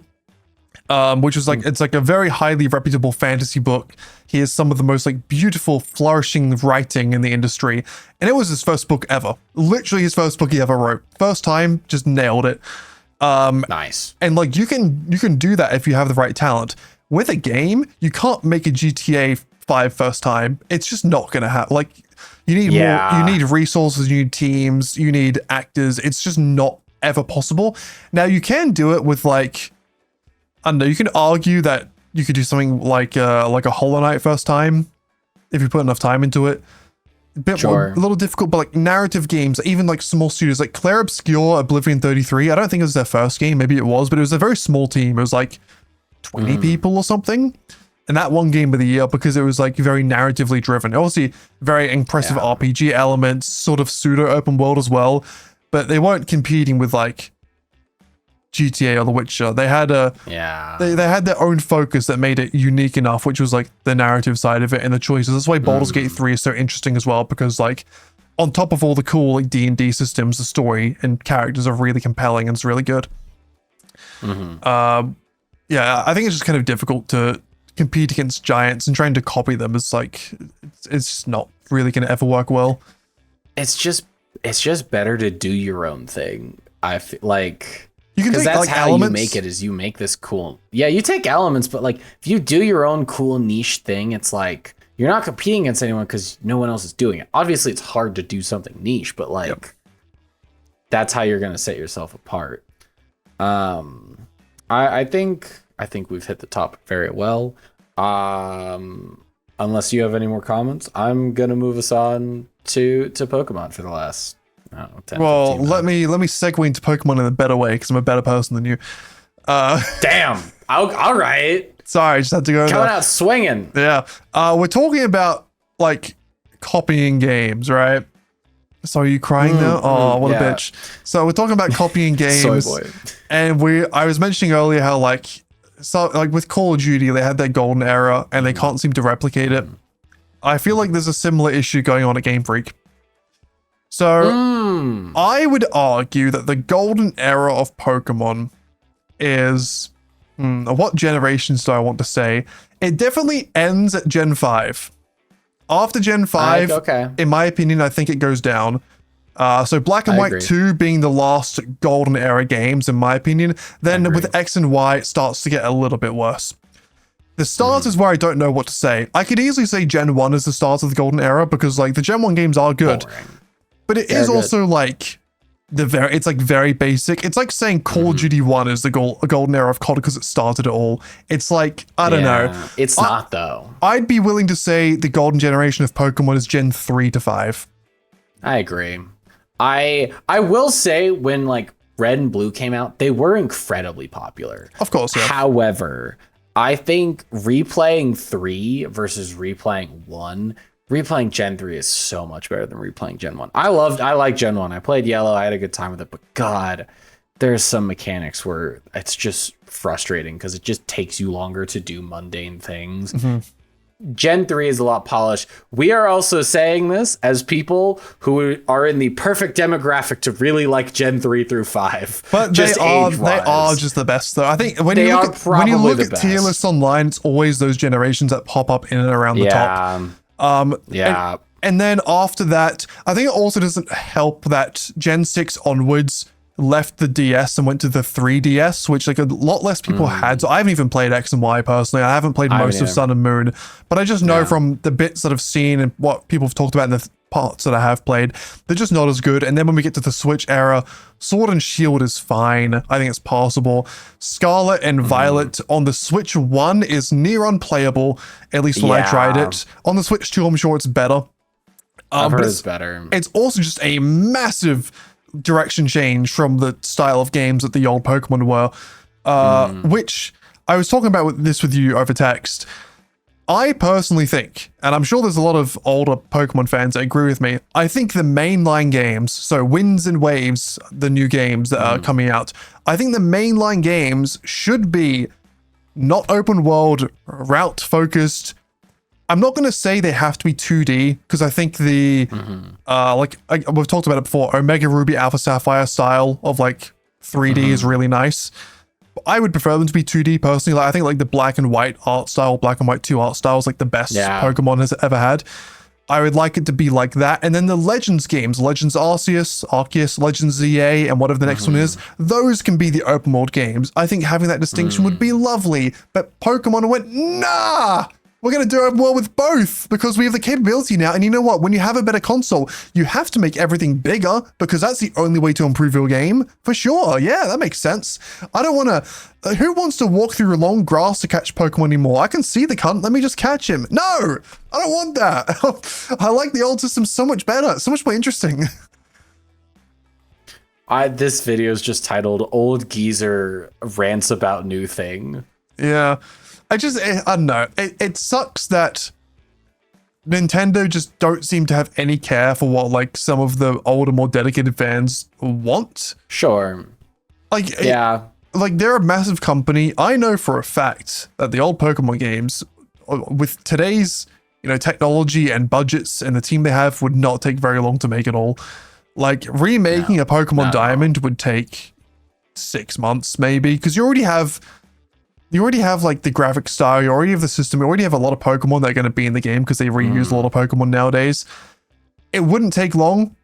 which is like, it's like a very highly reputable fantasy book. He has some of the most like beautiful, flourishing writing in the industry, and it was his first book ever. Literally his first book he ever wrote. First time, just nailed it. Nice. And like you can do that if you have the right talent. With a game, you can't make a GTA 5 first time. It's just not gonna happen. Like you need more. You need resources. You need teams. You need actors. It's just not ever possible. Now you can do it with like, I don't know, you can argue that you could do something like a Hollow Knight first time if you put enough time into it. A little difficult, but like narrative games, even like small studios like Claire Obscure, Oblivion 33, I don't think it was their first game, maybe it was, but it was a very small team. It was like 20 people or something. And that one game of the year, because it was like very narratively driven. Obviously very impressive RPG elements, sort of pseudo open world as well, but they weren't competing with like GTA or The Witcher. They had they had their own focus that made it unique enough, which was like the narrative side of it and the choices. That's why Baldur's Gate 3 is so interesting as well, because like on top of all the cool like D&D systems, the story and characters are really compelling and it's really good. Yeah, I think it's just kind of difficult to compete against giants, and trying to copy them is like, it's just not really going to ever work well. It's just better to do your own thing. I feel like, you can take that's like how elements. you make it, is you make this cool. Yeah, you take elements, but like if you do your own cool niche thing, it's like you're not competing against anyone because no one else is doing it. Obviously, it's hard to do something niche, but like that's how you're gonna set yourself apart. I think we've hit the topic very well. Unless you have any more comments, I'm gonna move us on to Pokemon for the last, I don't know, 10, well, let me segue into Pokemon in a better way because I'm a better person than you. Damn. All right. Sorry, I just had to go coming there. out swinging. Yeah. We're talking about like copying games, right? So are you crying now? Oh, what a bitch. So we're talking about copying games. Soy boy. And I was mentioning earlier how like with Call of Duty, they had their golden era and they can't seem to replicate it. I feel like there's a similar issue going on at Game Freak. So I would argue that the golden era of Pokemon is, what generations do I want to say? It definitely ends at Gen 5. After Gen 5, in my opinion, I think it goes down. So Black and White 2 being the last golden era games, in my opinion. Then with X and Y, it starts to get a little bit worse. The start is where I don't know what to say. I could easily say Gen 1 is the start of the golden era because like the Gen 1 games are good. But it is also like it's like very basic. It's like saying Call of Duty 1 is the golden era of COD because it started it all. It's like, I don't know. It's not though. I'd be willing to say the golden generation of Pokemon is Gen 3 to 5. I agree. I will say when like Red and Blue came out, they were incredibly popular. Of course, yeah. However, I think replaying 3 versus replaying 1, replaying Gen 3 is so much better than replaying Gen 1. I like Gen 1. I played Yellow. I had a good time with it, but God, there's some mechanics where it's just frustrating because it just takes you longer to do mundane things. Gen 3 is a lot polished. We are also saying this as people who are in the perfect demographic to really like Gen 3 through 5. But they are just the best though. I think when you look at tier lists online, it's always those generations that pop up in and around the top. And then after that, I think it also doesn't help that Gen 6 onwards left the DS and went to the 3DS, which like a lot less people had. So I haven't even played X and Y personally. I haven't played most of Sun and Moon, but I just know from the bits that I've seen and what people have talked about in the parts that I have played, they're just not as good. And then when we get to the Switch era, Sword and Shield is fine. I think it's passable. Scarlet and Violet on the Switch 1 is near unplayable, at least when I tried it. On the Switch 2, I'm sure it's better. I've heard it's better. It's also just a massive direction change from the style of games that the old Pokemon were, which I was talking about this with you over text. I personally think, and I'm sure there's a lot of older Pokemon fans that agree with me, I think the mainline games, so Winds and Waves, the new games that are coming out, I think the mainline games should be not open world, route focused. I'm not going to say they have to be 2D because I think we've talked about it before, Omega Ruby Alpha Sapphire style of like 3D is really nice. But I would prefer them to be 2D personally. Like I think like the Black and White art style, Black and White 2 art style is like the best Pokemon has ever had. I would like it to be like that. And then the Legends games, Legends Arceus, Legends ZA, and whatever the next one is, those can be the open world games. I think having that distinction would be lovely. But Pokemon went, nah! We're going to do open world with both because we have the capability now. And you know what? When you have a better console, you have to make everything bigger because that's the only way to improve your game. For sure. Yeah, that makes sense. I don't want to... who wants to walk through long grass to catch Pokemon anymore? I can see the cunt. Let me just catch him. No! I don't want that. I like the old system so much better. So much more interesting. This video is just titled Old Geezer Rants About New Thing. Yeah. I don't know. It sucks that Nintendo just don't seem to have any care for what like some of the older, more dedicated fans want. Sure. Like, like they're a massive company. I know for a fact that the old Pokemon games with today's, technology and budgets and the team they have would not take very long to make it all. Like remaking a Pokemon Diamond would take 6 months maybe, because you already have like the graphic style, you already have the system, you already have a lot of Pokemon that are going to be in the game because they reuse a lot of Pokemon nowadays. It wouldn't take long.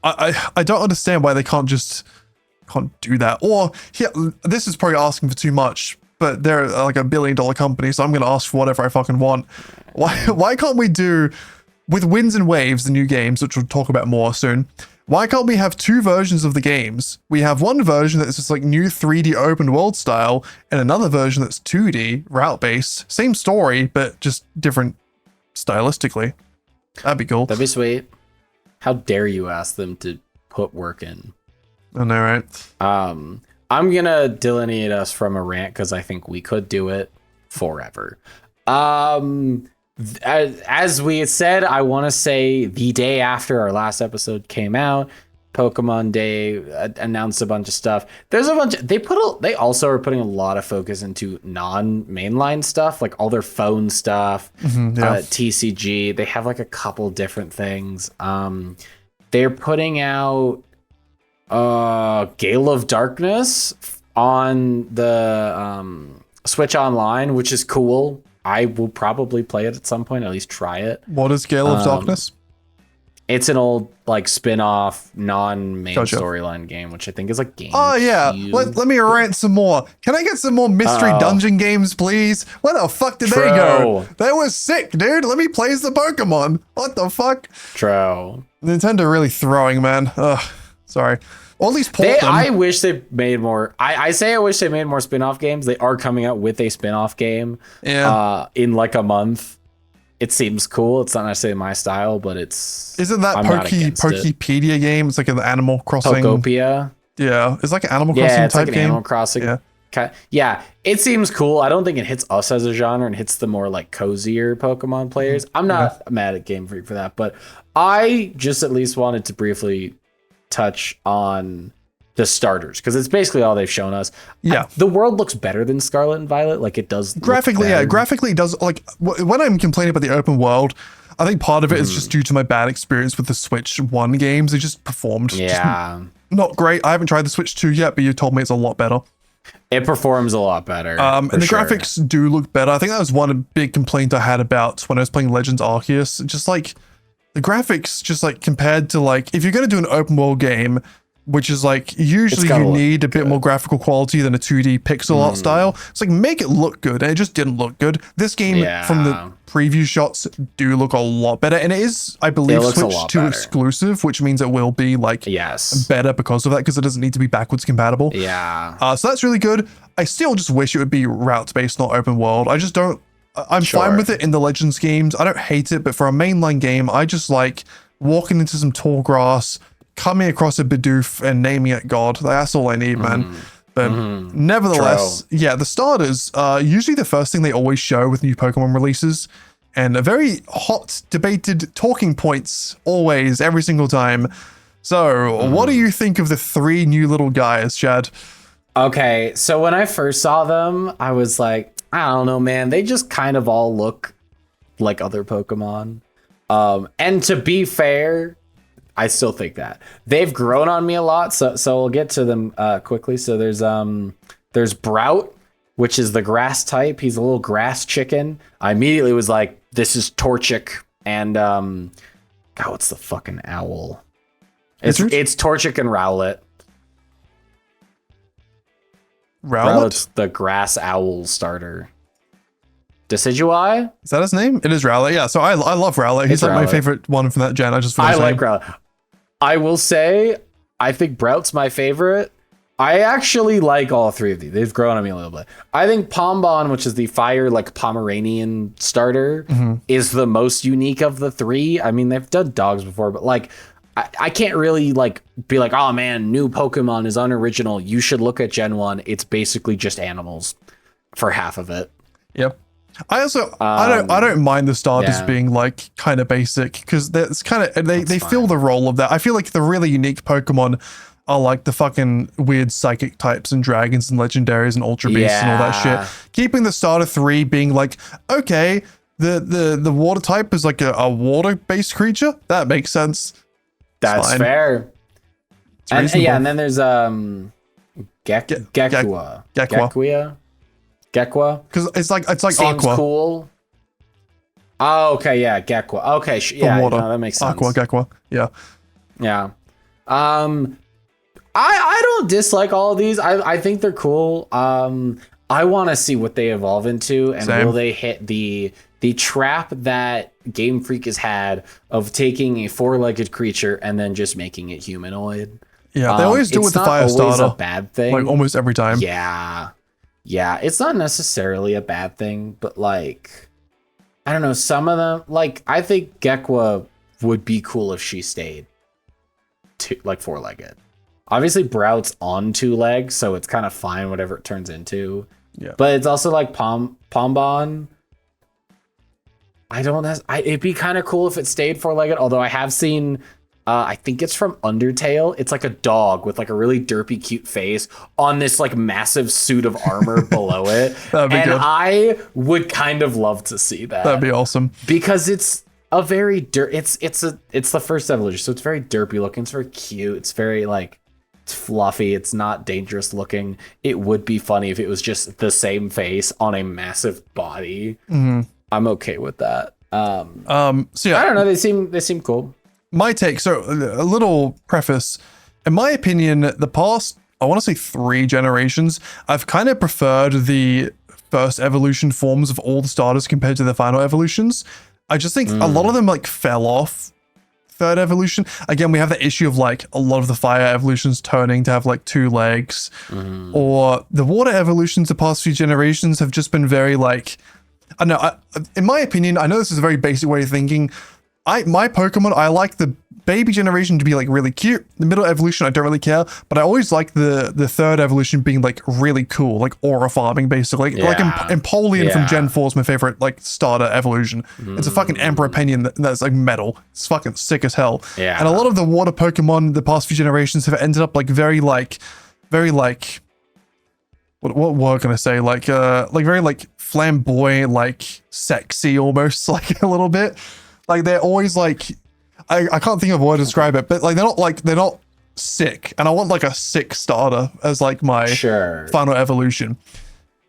I don't understand why they can't do that. Or here, this is probably asking for too much, but they're like $1 billion company, so I'm going to ask for whatever I fucking want. Why can't we do, with Winds and Waves, the new games, which we'll talk about more soon, why can't we have 2 versions of the games? We have one version that's just like new 3D open world style, and another version that's 2D route based. Same story, but just different stylistically. That'd be cool. That'd be sweet. How dare you ask them to put work in? I know, right? I'm gonna delineate us from a rant because I think we could do it forever. As we had said, I want to say the day after our last episode came out, Pokemon Day announced a bunch of stuff. There's a bunch. They also are putting a lot of focus into non-mainline stuff, like all their phone stuff, TCG. They have like a couple different things. They're putting out Gale of Darkness on the Switch Online, which is cool. I will probably play it at some point, at least try it. What is Gale of Darkness? It's an old like spin-off non-main storyline game, which I think is like game. Oh yeah, let me rant some more. Can I get some more mystery dungeon games, please? Where the fuck did they go? They were sick, dude. Let me play as the Pokemon. What the fuck? True. Nintendo really throwing, man. Ugh, sorry. Or at least port them. I wish they made more. I wish they made more spin-off games. They are coming out with a spin-off game in like a month. It seems cool. It's not necessarily my style, but it's... Isn't that Pokepedia game? It's like an Animal Crossing... Pokopia? Yeah. It's like an Animal Crossing it's type like an game. Animal Crossing. Yeah. It seems cool. I don't think it hits us as a genre and hits the more like cozier Pokemon players. I'm not mad at Game Freak for that, but I just at least wanted to briefly touch on the starters because it's basically all they've shown us. The world looks better than Scarlet and Violet. Like it does graphically. Graphically it does. Like when I'm complaining about the open world, I think part of it is just due to my bad experience with the Switch 1 games. They just performed not great. I haven't tried the Switch 2 yet, but you told me it's a lot better. It performs a lot better. And the graphics do look better. I think that was one big complaint I had about when I was playing Legends Arceus. Just like the graphics, just like compared to like if you're going to do an open world game, which is like usually you need a bit more graphical quality than a 2D pixel art style. It's like make it look good, and it just didn't look good. This game from the preview shots do look a lot better, and it is, I believe, Switch 2 exclusive, which means it will be like better because of that, because it doesn't need to be backwards compatible. So that's really good. I still just wish it would be route based, not open world. I just don't. I'm fine with it in the Legends games. I don't hate it, but for a mainline game, I just like walking into some tall grass, coming across a Bidoof and naming it God. That's all I need, man. But nevertheless, the starters are usually the first thing they always show with new Pokemon releases, and a very hot debated talking points always, every single time. So what do you think of the 3 new little guys, Chad? Okay, so when I first saw them, I was like, I don't know, man. They just kind of all look like other Pokemon. And to be fair, I still think that they've grown on me a lot. So we'll get to them quickly. So there's Brout, which is the grass type. He's a little grass chicken. I immediately was like, this is Torchic. And God, what's the fucking owl? It's Torchic and Rowlet. Rowlet's the grass owl starter. Decidueye? Is that his name? It is Rowlet. Yeah, so I love Rowlet. He's like my favorite one from that gen. I like Rowlet. I will say, I think Brout's my favorite. I actually like all 3 of these. They've grown on me a little bit. I think Pombon, which is the fire like Pomeranian starter, is the most unique of the 3. I mean, they've done dogs before, but like I can't really like be like, oh man, new Pokemon is unoriginal. You should look at Gen 1. It's basically just animals for half of it. Yep. I also I don't mind the starters being like kind of basic, because that's kind of they fill the role of that. I feel like the really unique Pokemon are like the fucking weird psychic types and dragons and legendaries and ultra beasts and all that shit. Keeping the starter 3 being like, okay, the water type is like a water based creature. That makes sense. That's fair. And then there's Gekwa. Because it's like Seems Aqua. cool. Oh, okay, yeah, Gekwa. Okay, yeah, water. No, that makes sense. Gekwa. Yeah. Yeah. I don't dislike all of these. I think they're cool. I want to see what they evolve into, and will they hit the trap that Game Freak has had of taking a 4-legged creature and then just making it humanoid. Yeah, they always do it with the fire starter. It's not always a bad thing. Like almost every time. Yeah. Yeah, it's not necessarily a bad thing, but like, I don't know, some of them, like, I think Gekwa would be cool if she stayed like 4-legged. Obviously, Brout's on 2 legs, so it's kind of fine whatever it turns into. Yeah. But it's also like Pombon. It'd be kind of cool if it stayed 4-legged, although I have seen, I think it's from Undertale. It's like a dog with like a really derpy, cute face on this like massive suit of armor below it. That'd be good. I would kind of love to see that. That'd be awesome. Because it's a very it's the first evolution, so it's very derpy looking. It's very cute. It's very like, it's fluffy. It's not dangerous looking. It would be funny if it was just the same face on a massive body. Mm-hmm. I'm okay with that. So yeah, I don't know. They seem cool. My take. So a little preface. In my opinion, the past, I want to say 3 generations, I've kind of preferred the first evolution forms of all the starters compared to the final evolutions. I just think a lot of them like fell off third evolution. Again, we have the issue of like a lot of the fire evolutions turning to have like 2 legs, or the water evolutions the past few generations have just been very like, I don't know, in my opinion, I know this is a very basic way of thinking. My Pokemon, I like the baby generation to be like really cute. The middle evolution, I don't really care, but I always like the third evolution being like really cool, like aura farming basically. Like Empoleon from Gen 4 is my favorite like starter evolution. It's a fucking Emperor Pinion that's like metal. It's fucking sick as hell. Yeah. And a lot of the water Pokemon the past few generations have ended up like very like what word can I say? Like very like flamboyant, like sexy almost, like a little bit. Like they're always like, I can't think of a word to describe it, but like they're not sick. And I want like a sick starter as like my final evolution.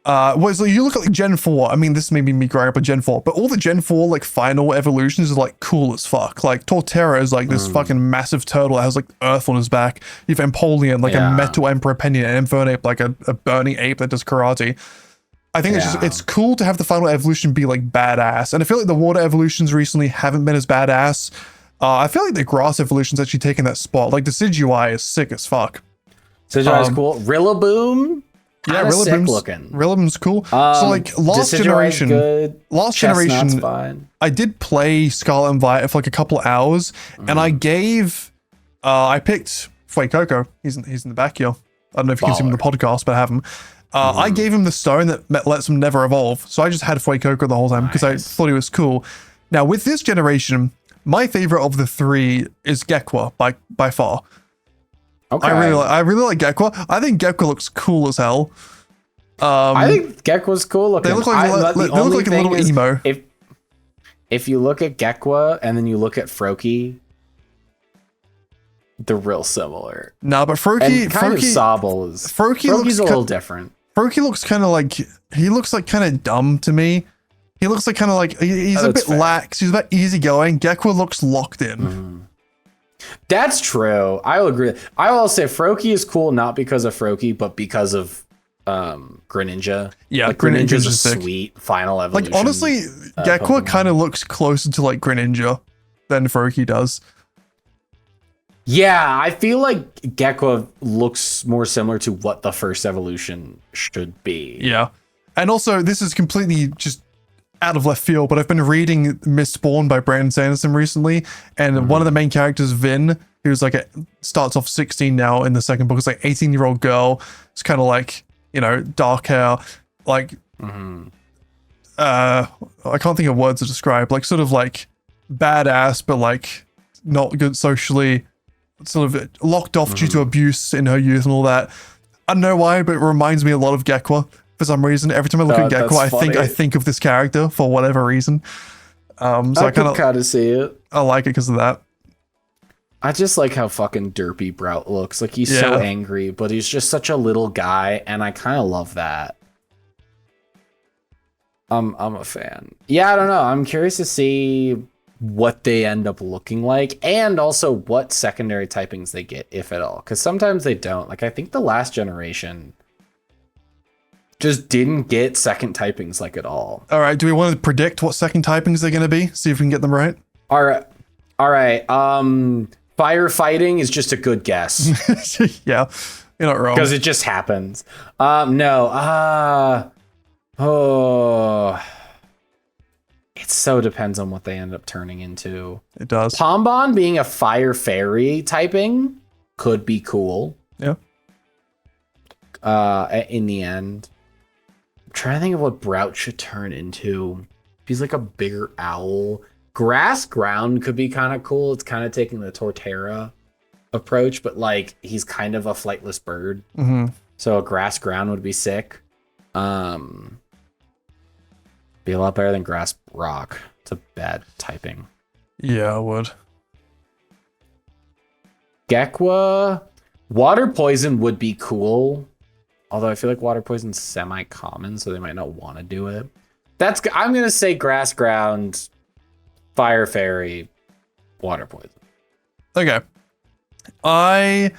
So you look at like Gen 4, I mean, this may be me growing up in Gen 4, but all the Gen 4 like final evolutions are like cool as fuck. Like Torterra is like this fucking massive turtle that has like earth on his back. You have Empoleon, like a metal Emperor Pinion, and Infernape, like a burning ape that does karate. I think it's cool to have the final evolution be like badass. And I feel like the water evolutions recently haven't been as badass. I feel like the grass evolution's actually taken that spot. Like the Decidueye is sick as fuck. Decidueye is cool. Rillaboom? Yeah, Rillaboom's cool. So like last generation, fine. I did play Scarlet and Violet for like a couple hours, and I gave, I picked Fuecoco. He's in the back here. I don't know if you can see him in the podcast, but I have him. I gave him the stone that lets him never evolve, so I just had Fuecoco the whole time because I thought he was cool. Now with this generation, my favorite of the 3 is Gekwa by far. Okay. I really like Gekwa. I think Gekwa looks cool as hell. I think Gekwa's cool looking. They look like a little emo. If you look at Gekwa and then you look at Froakie, they're real similar. No, but Froakie's a little different. Froakie looks kind of like, he looks like kind of dumb to me. He looks like kind of like, he's a bit lax. He's a bit easygoing. Gekwa looks locked in. That's true. I will agree. I will say Froakie is cool, not because of Froakie, but because of Greninja. Yeah, like, Greninja's a sweet final evolution. Like honestly, Gekwa kind of looks closer to like Greninja than Froakie does. Yeah, I feel like Gekwa looks more similar to what the first evolution should be. Yeah. And also, this is completely just out of left field, but I've been reading Mistborn by Brandon Sanderson recently, and one of the main characters, Vin, who's like starts off 16 now in the second book, is like 18-year-old girl. It's kind of like, you know, dark hair, like I can't think of words to describe, like sort of like badass, but like not good socially, sort of locked off due to abuse in her youth and all that. I don't know why, but it reminds me a lot of Gekwa for some reason. Every time I look at Gekwa, I think of this character for whatever reason. So I kind of see it. I like it because of that. I just like how fucking derpy Brout looks. Like, he's so angry, but he's just such a little guy, and I kind of love that. I'm a fan. Yeah, I don't know. I'm curious to see what they end up looking like, and also what secondary typings they get, if at all. Because sometimes they don't. Like, I think the last generation just didn't get second typings, like, at all. All right, do we want to predict what second typings they're going to be? See if we can get them right? All right. Firefighting is just a good guess. Yeah, you're not wrong. Because it just happens. It so depends on what they end up turning into. It does. Pombon being a fire fairy typing could be cool. Yeah. In the end. I'm trying to think of what Brout should turn into. He's like a bigger owl. Grass ground could be kind of cool. It's kind of taking the Torterra approach, but like he's kind of a flightless bird. Mm-hmm. So a grass ground would be sick. Be a lot better than grass rock. It's a bad typing. Yeah, I would. Gekwa. Water poison would be cool. Although I feel like water poison's semi-common, so they might not want to do it. I'm going to say grass ground, fire fairy, water poison. Okay. I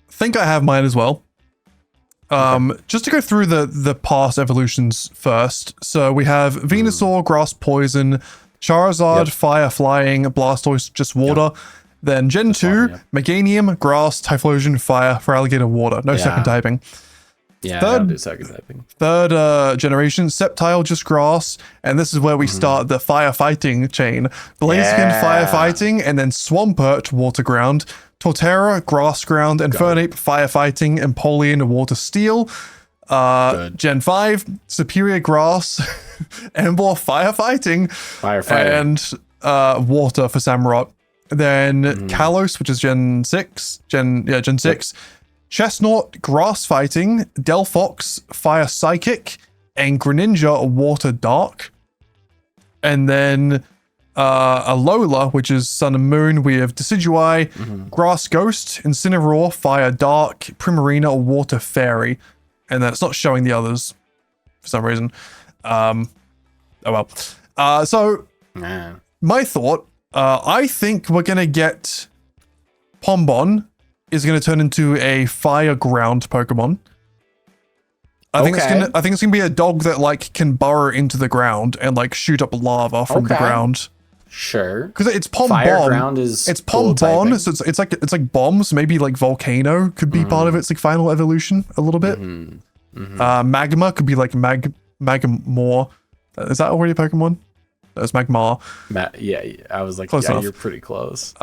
think I have mine as well. Just to go through the past evolutions first. So we have Venusaur, grass poison, Charizard, fire flying, Blastoise, just water. Then Gen 2, Meganium, grass, Typhlosion, fire, for alligator, water. No second typing. Yeah, I don't do second typing. Third generation, Sceptile, just grass. And this is where we start the firefighting chain. Blaziken, firefighting, and then Swampert, water ground. Torterra, grass ground, and Fernape, firefighting, Empoleon, water steel. Gen 5, Superior grass, Ember, firefighting, and water for Samurott. Then Kalos, which is Gen 6. Gen 6. Chestnut, grass fighting, Delphox, fire psychic, and Greninja, water dark. And then Alola, which is Sun and Moon. We have Decidueye, grass ghost, Incineroar, fire dark, Primarina, water fairy. And then it's not showing the others for some reason. Oh well. My thought, I think we're going to get Pombon is going to turn into a fire ground Pokemon. I think it's gonna be a dog that like can burrow into the ground and like shoot up lava from the ground. Sure. Because it's Pombon. Fire ground is it's Pombon, so it's like bombs. Maybe like volcano could be part of its like final evolution a little bit. Magma could be like Magmore. Is that already a Pokemon? That's Magmar. I was like, close enough. You're pretty close.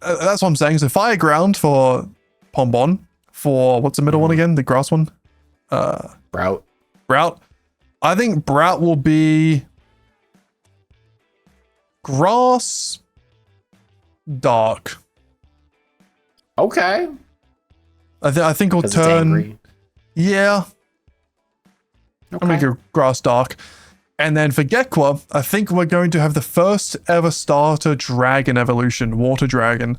That's what I'm saying. So fire ground for Pombon. For what's the middle one again? The grass one. Brout. I think Brout will be grass dark. Okay. I think it'll turn. Yeah. Okay. I'm gonna go grass dark. And then for Gekwa, I think we're going to have the first ever starter dragon evolution, water dragon.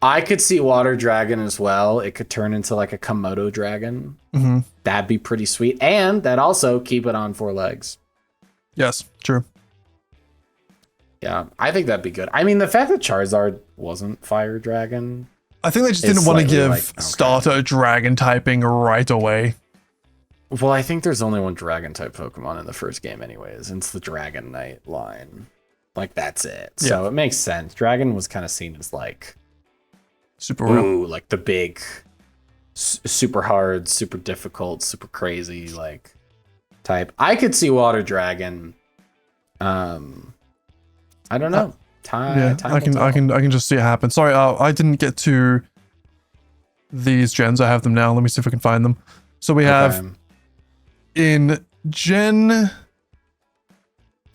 I could see water dragon as well. It could turn into like a Komodo dragon. That'd be pretty sweet. And that also keep it on 4 legs. Yes, true. Yeah, I think that'd be good. I mean, the fact that Charizard wasn't fire dragon. I think they just didn't want to give starter dragon typing right away. Well, I think there's only one dragon type Pokemon in the first game anyways. And it's the Dragon Knight line. Like, that's it. Yeah. So it makes sense. Dragon was kind of seen as like super real. Like the big, super hard, super difficult, super crazy like type. I could see Water Dragon. I don't know. Time I can just see it happen. Sorry, I didn't get to these gens. I have them now. Let me see if I can find them. So we have in Gen.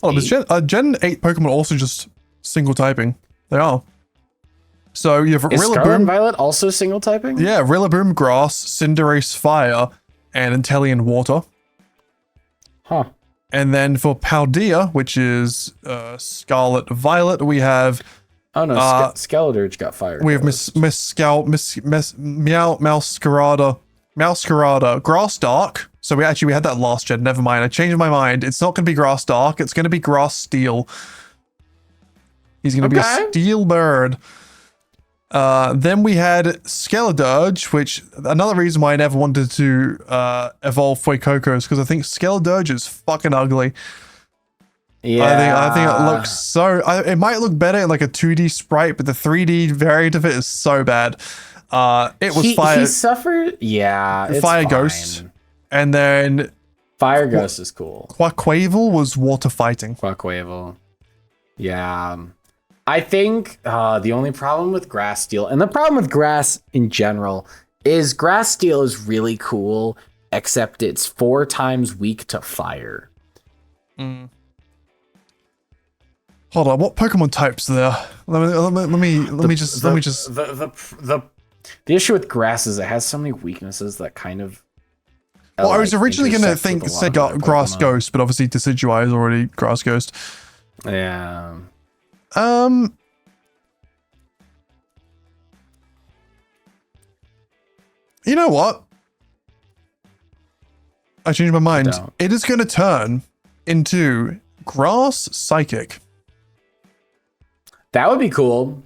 Oh, is Gen 8 Pokemon also just single typing? They are. So you have Is Rillaboom. Scarlet and Violet also single typing? Yeah, Rillaboom grass, Cinderace fire, and Inteleon water. Huh. And then for Paldea, which is Scarlet Violet, we have Oh no, Skeledirge got fire. We have Miss Mouscarada, Grass Dark. So we had that last gen. Never mind. I changed my mind. It's not going to be Grass Dark. It's going to be Grass Steel. He's going to be a steel bird. Then we had Skeledirge, which another reason why I never wanted to evolve Fuecoco is because I think Skeledirge is fucking ugly. Yeah, I think it looks so. It might look better in like a 2D sprite, but the 3D variant of it is so bad. It was fire. He suffered. Yeah, it's Fire fine. Ghost, and then Fire Ghost is cool. Quaquaval was water fighting. Quaquaval. Yeah. I think the only problem with Grass Steel, and the problem with Grass in general, is Grass Steel is really cool, except it's 4 times weak to fire. Hold on, what Pokemon types are there? Let me just. The issue with Grass is it has so many weaknesses that kind of. Well, I was originally gonna say Grass Ghost, but obviously Decidueye is already Grass Ghost. Yeah. You know what? I changed my mind. It is going to turn into Grass Psychic. That would be cool.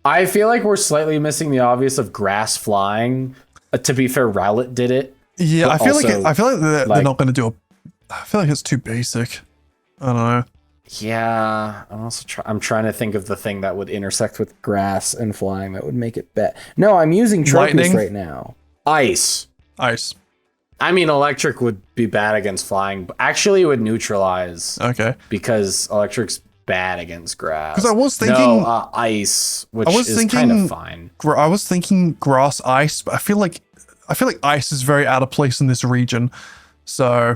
I feel like we're slightly missing the obvious of Grass Flying. To be fair, Rowlet did it. Yeah, I feel like they're not going to do I feel like it's too basic. I don't know. Yeah, I'm trying to think of the thing that would intersect with Grass and Flying that would make it better. No, I'm using Tropius right now. Ice. I mean, Electric would be bad against Flying, but actually it would neutralize. Okay. Because Electric's bad against Grass. Because I was thinking Ice, which is kind of fine. I was thinking Grass Ice, but I feel like Ice is very out of place in this region. So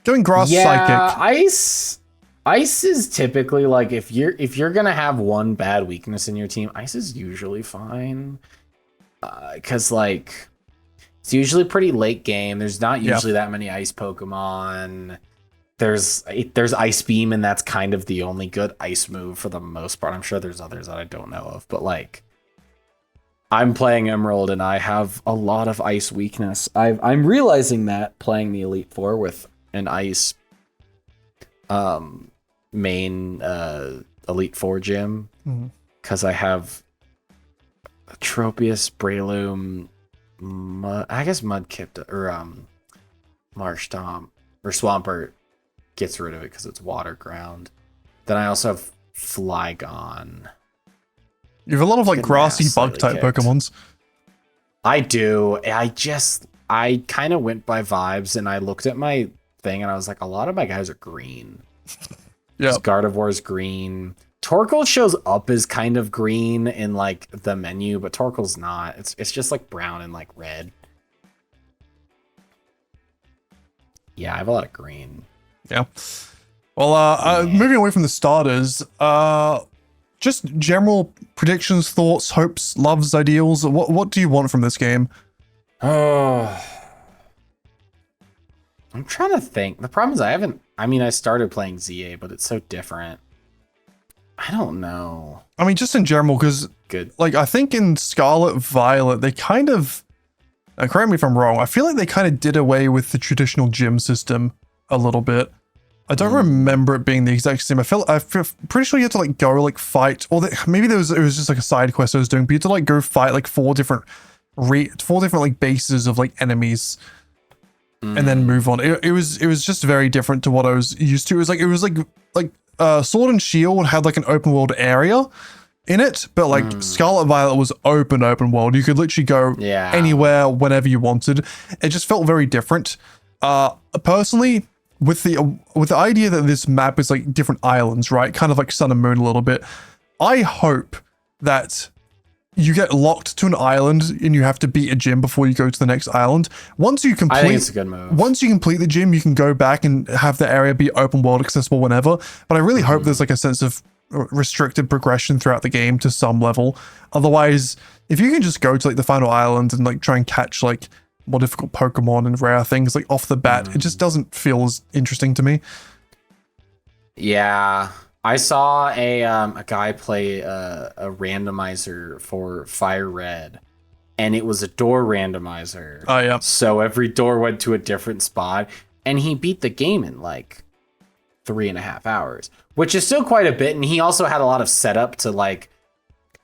going Grass Psychic. Ice is typically like if you're gonna have one bad weakness in your team, Ice is usually fine. Because like it's usually pretty late game. There's not usually that many Ice Pokemon. There's Ice Beam, and that's kind of the only good Ice move for the most part. I'm sure there's others that I don't know of, but like I'm playing Emerald and I have a lot of Ice weakness. I'm realizing that playing the Elite Four with an Ice main Elite Four gym, because I have Tropius, Breloom, Mudkip, or Marshtomp or Swampert gets rid of it because it's water ground. Then I also have Flygon. You have a lot of like grassy bug type Pokemons. I do. I kind of went by vibes and I looked at my thing and I was like, a lot of my guys are green. Yeah. Gardevoir's green. Torkoal shows up as kind of green in like the menu, but Torkoal's not. It's just like brown and like red. Yeah, I have a lot of green. Yeah. Well, moving away from the starters, just general predictions, thoughts, hopes, loves, ideals. What do you want from this game? Oh, I'm trying to think. The problem is I started playing ZA, but it's so different. I don't know. I mean, just in general, because like I think in Scarlet Violet, they kind of, correct me if I'm wrong, I feel like they kind of did away with the traditional gym system a little bit. I don't remember it being the exact same. I feel pretty sure you had to like go like fight, or maybe it was just like a side quest I was doing, but you had to like go fight like four different like bases of like enemies, and then move on. It was just very different to what I was used to. It was like Sword and Shield had like an open world area in it, but like Scarlet Violet was open world. You could literally go anywhere whenever you wanted. It just felt very different. Personally, with the idea that this map is like different islands, right? Kind of like Sun and Moon a little bit. I hope that you get locked to an island and you have to beat a gym before you go to the next island. Once you complete, I think it's a good move. Once you complete the gym, you can go back and have the area be open world accessible whenever. But I really hope there's like a sense of restricted progression throughout the game to some level. Otherwise, if you can just go to like the final island and like try and catch like more difficult Pokemon and rare things like off the bat, it just doesn't feel as interesting to me. Yeah. I saw a guy play a randomizer for Fire Red, and it was a door randomizer. Oh yeah. So every door went to a different spot, and he beat the game in like 3.5 hours, which is still quite a bit. And he also had a lot of setup to like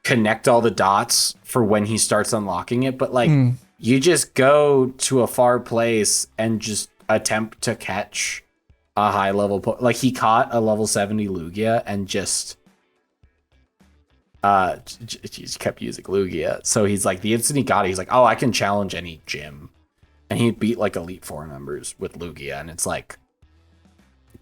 connect all the dots for when he starts unlocking it. But like you just go to a far place and just attempt to catch a high level like he caught a level 70 Lugia and just kept using Lugia. So he's like, the instant he got it, he's like, oh, I can challenge any gym. And he beat like Elite Four members with Lugia, and it's like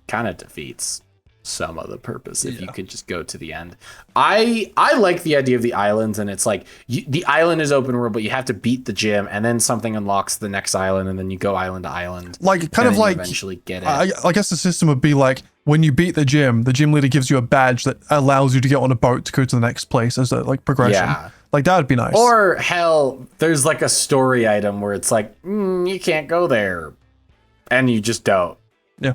kind of defeats some of the purpose if you could just go to the end. I like the idea of the islands, and it's like the island is open world, but you have to beat the gym, and then something unlocks the next island, and then you go island to island. Like kind of like eventually get it. I guess the system would be like when you beat the gym leader gives you a badge that allows you to get on a boat to go to the next place as a like progression. Yeah. Like that would be nice. Or hell, there's like a story item where it's like you can't go there, and you just don't. Yeah.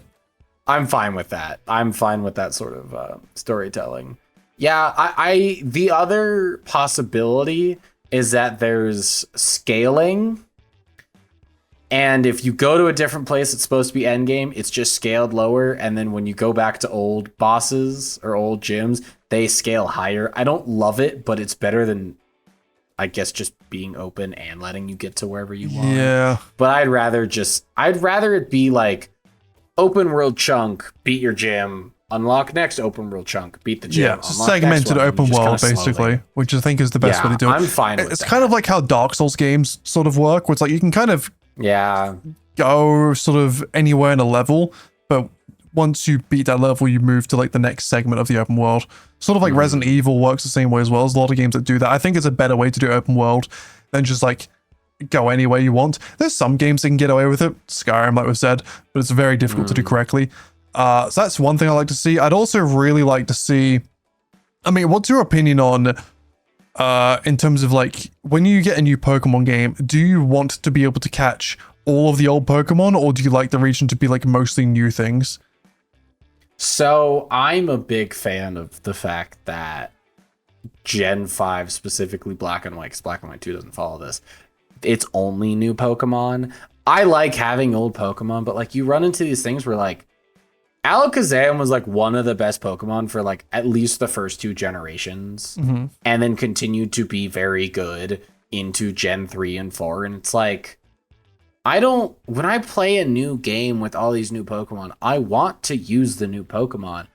I'm fine with that. I'm fine with that sort of storytelling. Yeah, I the other possibility is that there's scaling. And if you go to a different place, it's supposed to be endgame, it's just scaled lower. And then when you go back to old bosses or old gyms, they scale higher. I don't love it, but it's better than, I guess, just being open and letting you get to wherever you want. Yeah. But I'd rather it be like, open world chunk, beat your gym, unlock next open world chunk, beat the gym. Yeah, segmented open world basically, which I think is the best way to do it. I'm fine with It's kind of like how Dark Souls games sort of work, where it's like you can kind of go sort of anywhere in a level, but once you beat that level, you move to like the next segment of the open world. Sort of like Resident Evil works the same way as well. There's a lot of games that do that. I think it's a better way to do open world than just like go anywhere you want. There's some games that can get away with it, Skyrim like we've said, but it's very difficult to do correctly. So that's one thing I like to see. I'd also really like to see, I mean, what's your opinion on in terms of like when you get a new Pokemon game, do you want to be able to catch all of the old Pokemon, or do you like the region to be like mostly new things? So I'm a big fan of the fact that Gen 5, specifically Black and White, because Black and White 2 doesn't follow this, it's only new Pokemon. I like having old Pokemon, but like you run into these things where like Alakazam was like one of the best Pokemon for like at least the first 2 generations, and then continued to be very good into Gen 3 and 4. And it's like, when I play a new game with all these new Pokemon, I want to use the new Pokemon.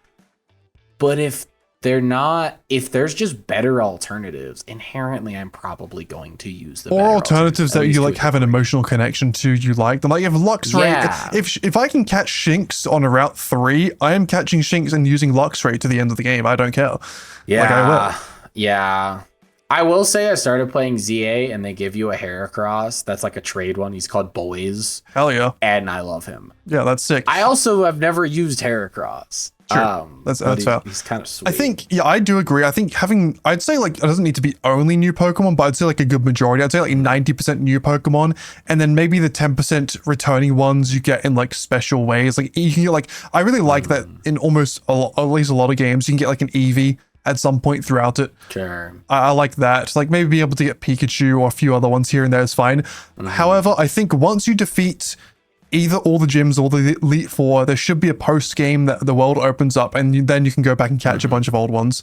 But if there's just better alternatives, inherently I'm probably going to use the better alternatives that you like have an emotional connection to, you like them. Like if Luxray, if I can catch Shinx on a Route 3, I am catching Shinx and using Luxray to the end of the game. I don't care. Yeah. Like, I will. Yeah. I will say I started playing ZA and they give you a Heracross. That's like a trade one. He's called Boys. Hell yeah. And I love him. Yeah, that's sick. I also have never used Heracross. Sure. That's fair. He's kind of sweet. I think, yeah, I do agree. I think I'd say like, it doesn't need to be only new Pokemon, but I'd say like a good majority. I'd say like 90% new Pokemon, and then maybe the 10% returning ones you get in like special ways. Like you can get like, I really like that in almost at least a lot of games, you can get like an Eevee at some point throughout it. Sure. I like that. Like maybe be able to get Pikachu or a few other ones here and there is fine. However, I think once you defeat either all the gyms or the Elite Four, there should be a post game that the world opens up, and then you can go back and catch a bunch of old ones.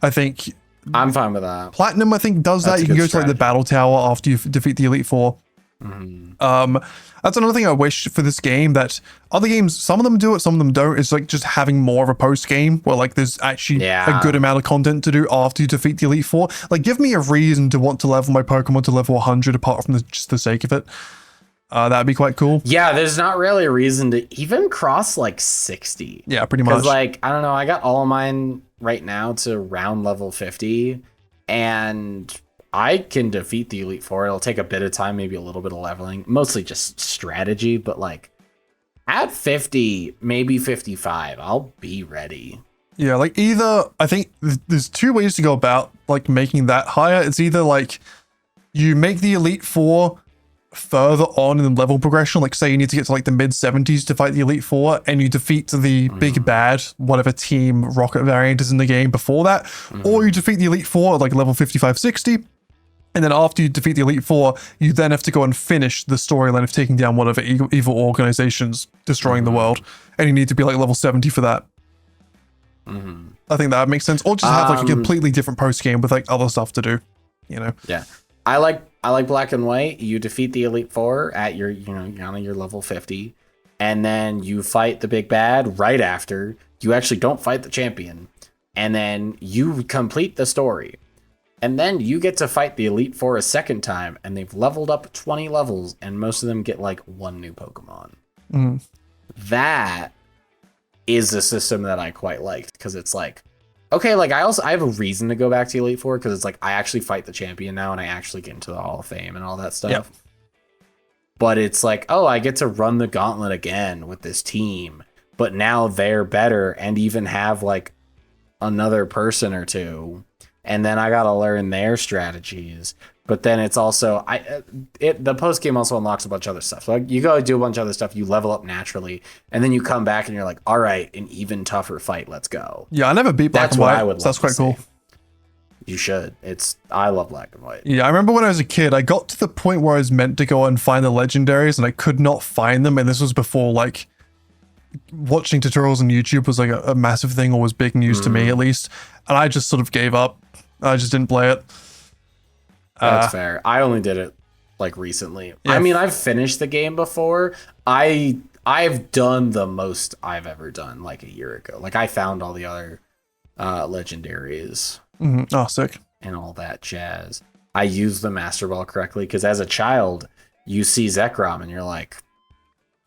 I think I'm fine with that. Platinum, I think, does that. You can go to like the battle tower after you defeat the Elite Four. That's another thing I wish for this game, that other games, some of them do it, some of them don't. It's like just having more of a post game where like there's actually a good amount of content to do after you defeat the Elite Four. Like give me a reason to want to level my Pokemon to level 100 apart from just the sake of it. That'd be quite cool. Yeah, there's not really a reason to even cross like 60. Yeah, pretty much. Because like, I don't know, I got all of mine right now to round level 50, and I can defeat the Elite Four. It'll take a bit of time, maybe a little bit of leveling, mostly just strategy, but like at 50, maybe 55, I'll be ready. Yeah, like either, I think there's 2 ways to go about like making that higher. It's either like you make the Elite Four further on in the level progression, like say you need to get to like the mid 70s to fight the Elite Four, and you defeat the big bad, whatever team Rocket variant is in the game before that, or you defeat the Elite Four at like level 55, 60. And then after you defeat the Elite Four, you then have to go and finish the storyline of taking down whatever evil organizations destroying the world. And you need to be like level 70 for that. I think that makes sense. Or just have like a completely different post game with like other stuff to do, you know? Yeah. I like Black and White. You defeat the Elite Four at your, you're on your level 50. And then you fight the big bad right after. You actually don't fight the champion. And then you complete the story. And then you get to fight the Elite Four a second time, and they've leveled up 20 levels, and most of them get like one new Pokemon. That is a system that I quite liked, because it's like, okay, like I have a reason to go back to Elite Four, because it's like I actually fight the champion now, and I actually get into the Hall of Fame and all that stuff. Yep. But it's like, oh, I get to run the gauntlet again with this team, but now they're better and even have like another person or two. And then I gotta learn their strategies. But then it's also the post game also unlocks a bunch of other stuff. So like you go do a bunch of other stuff, you level up naturally, and then you come back and you're like, all right, an even tougher fight, let's go. Yeah, I never beat Black and White, so that's quite cool. You should. I love Black and White. Yeah, I remember when I was a kid, I got to the point where I was meant to go and find the legendaries, and I could not find them. And this was before like watching tutorials on YouTube was like a massive thing, or was big news to me at least. And I just sort of gave up. I just didn't play it. That's fair. I only did it like recently. Yeah. I mean, I've finished the game before. I've done the most I've ever done like a year ago. Like I found all the other legendaries. Oh, sick. And all that jazz. I used the Master Ball correctly, because as a child, you see Zekrom and you're like,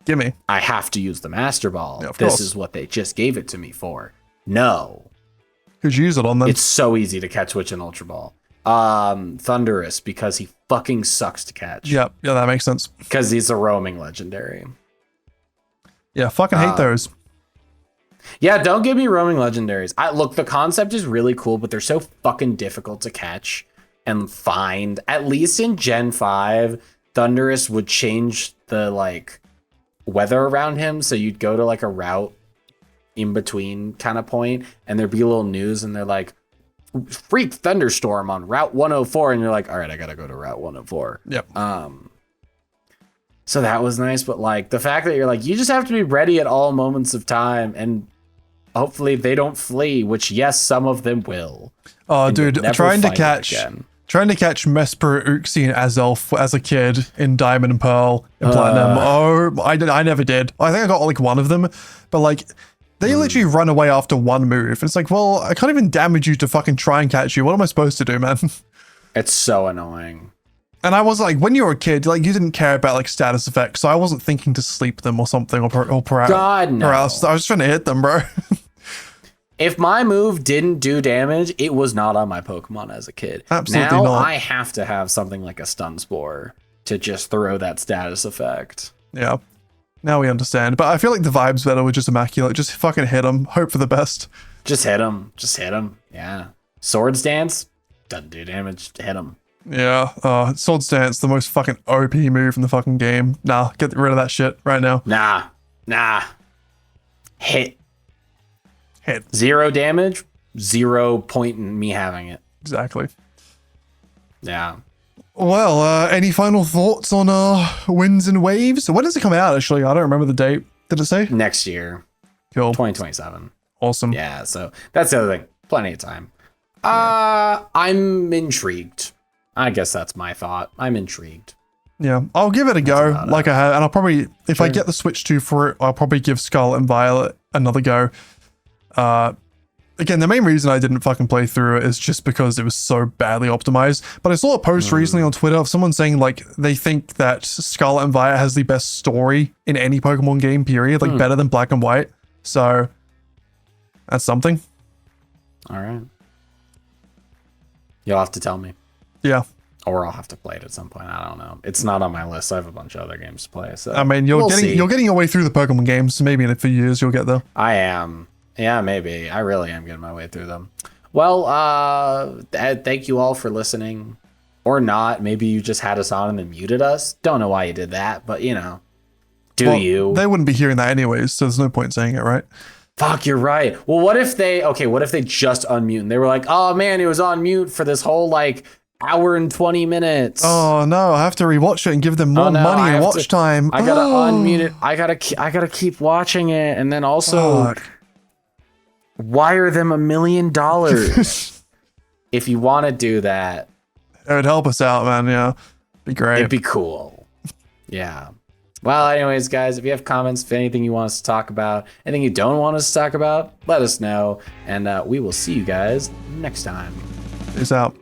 gimme. I have to use the Master Ball. Yeah, this is what they just gave it to me for. No. Who'd you use it on then? It's so easy to catch Witch and Ultra Ball. Thunderous, because he fucking sucks to catch. Yeah, that makes sense. Because he's a roaming legendary. Yeah, fucking hate those. Yeah, don't give me roaming legendaries. Look, the concept is really cool, but they're so fucking difficult to catch and find. At least in Gen 5, Thunderous would change the like weather around him, so you'd go to like a route in between kind of point, and there'd be a little news, and they're like, freak thunderstorm on Route 104, and you're like, all right, I gotta go to Route 104. Yep. So that was nice, but like the fact that you're like, you just have to be ready at all moments of time, and hopefully they don't flee, which yes, some of them will. Oh, dude, trying to catch Mesprit, Uxie, and Azelf as a kid in Diamond and Pearl and Platinum. I never did. I think I got like one of them, but like they literally run away after one move. It's like, well, I can't even damage you to fucking try and catch you. What am I supposed to do, man? It's so annoying. And I was like, when you were a kid, like you didn't care about like status effects, so I wasn't thinking to sleep them or something or God, no. paralysis. I was trying to hit them, bro. If my move didn't do damage, it was not on my Pokemon as a kid. Absolutely now not. I have to have something like a Stun Spore to just throw that status effect. Yeah. Now we understand. But I feel like the vibes better were just immaculate. Just fucking hit them. Hope for the best. Just hit him. Just hit him. Yeah. Swords Dance doesn't do damage. Hit him. Yeah. Sword Stance, the most fucking OP move in the fucking game. Nah, get rid of that shit right now. Nah. Hit. 0 damage, 0 point in me having it. Exactly. Yeah. Well, any final thoughts on Winds and Waves? When does it come out, actually? I don't remember the date. Did it say? Next year. Cool. 2027. Awesome. Yeah, so that's the other thing. Plenty of time. I'm intrigued. I guess that's my thought. I'm intrigued. Yeah, I'll give it a go, like I have, and I'll probably, if I get the Switch 2 for it, I'll probably give Scarlet and Violet another go. Again, the main reason I didn't fucking play through it is just because it was so badly optimized. But I saw a post recently on Twitter of someone saying like they think that Scarlet and Violet has the best story in any Pokemon game, period, like better than Black and White. So that's something. All right. You'll have to tell me. Yeah. Or I'll have to play it at some point. I don't know. It's not on my list. I have a bunch of other games to play. So I mean, you're getting your way through the Pokemon games. So maybe in a few years you'll get there. I am. Yeah, maybe. I really am getting my way through them. Well, thank you all for listening. Or not. Maybe you just had us on and then muted us. Don't know why you did that, but you know, you? They wouldn't be hearing that anyways, so there's no point saying it, right? Fuck, you're right. Well, what if they just unmute and they were like, oh man, it was on mute for this whole like hour and 20 minutes. Oh no, I have to rewatch it and give them more money and watch time. I gotta unmute it. I gotta keep watching it, and then also wire them $1 million. If you want to do that, it would help us out, man. Yeah, be great. It'd be cool. Yeah. Well, anyways, guys, if you have comments, if anything you want us to talk about, anything you don't want us to talk about, let us know, and we will see you guys next time. Peace out.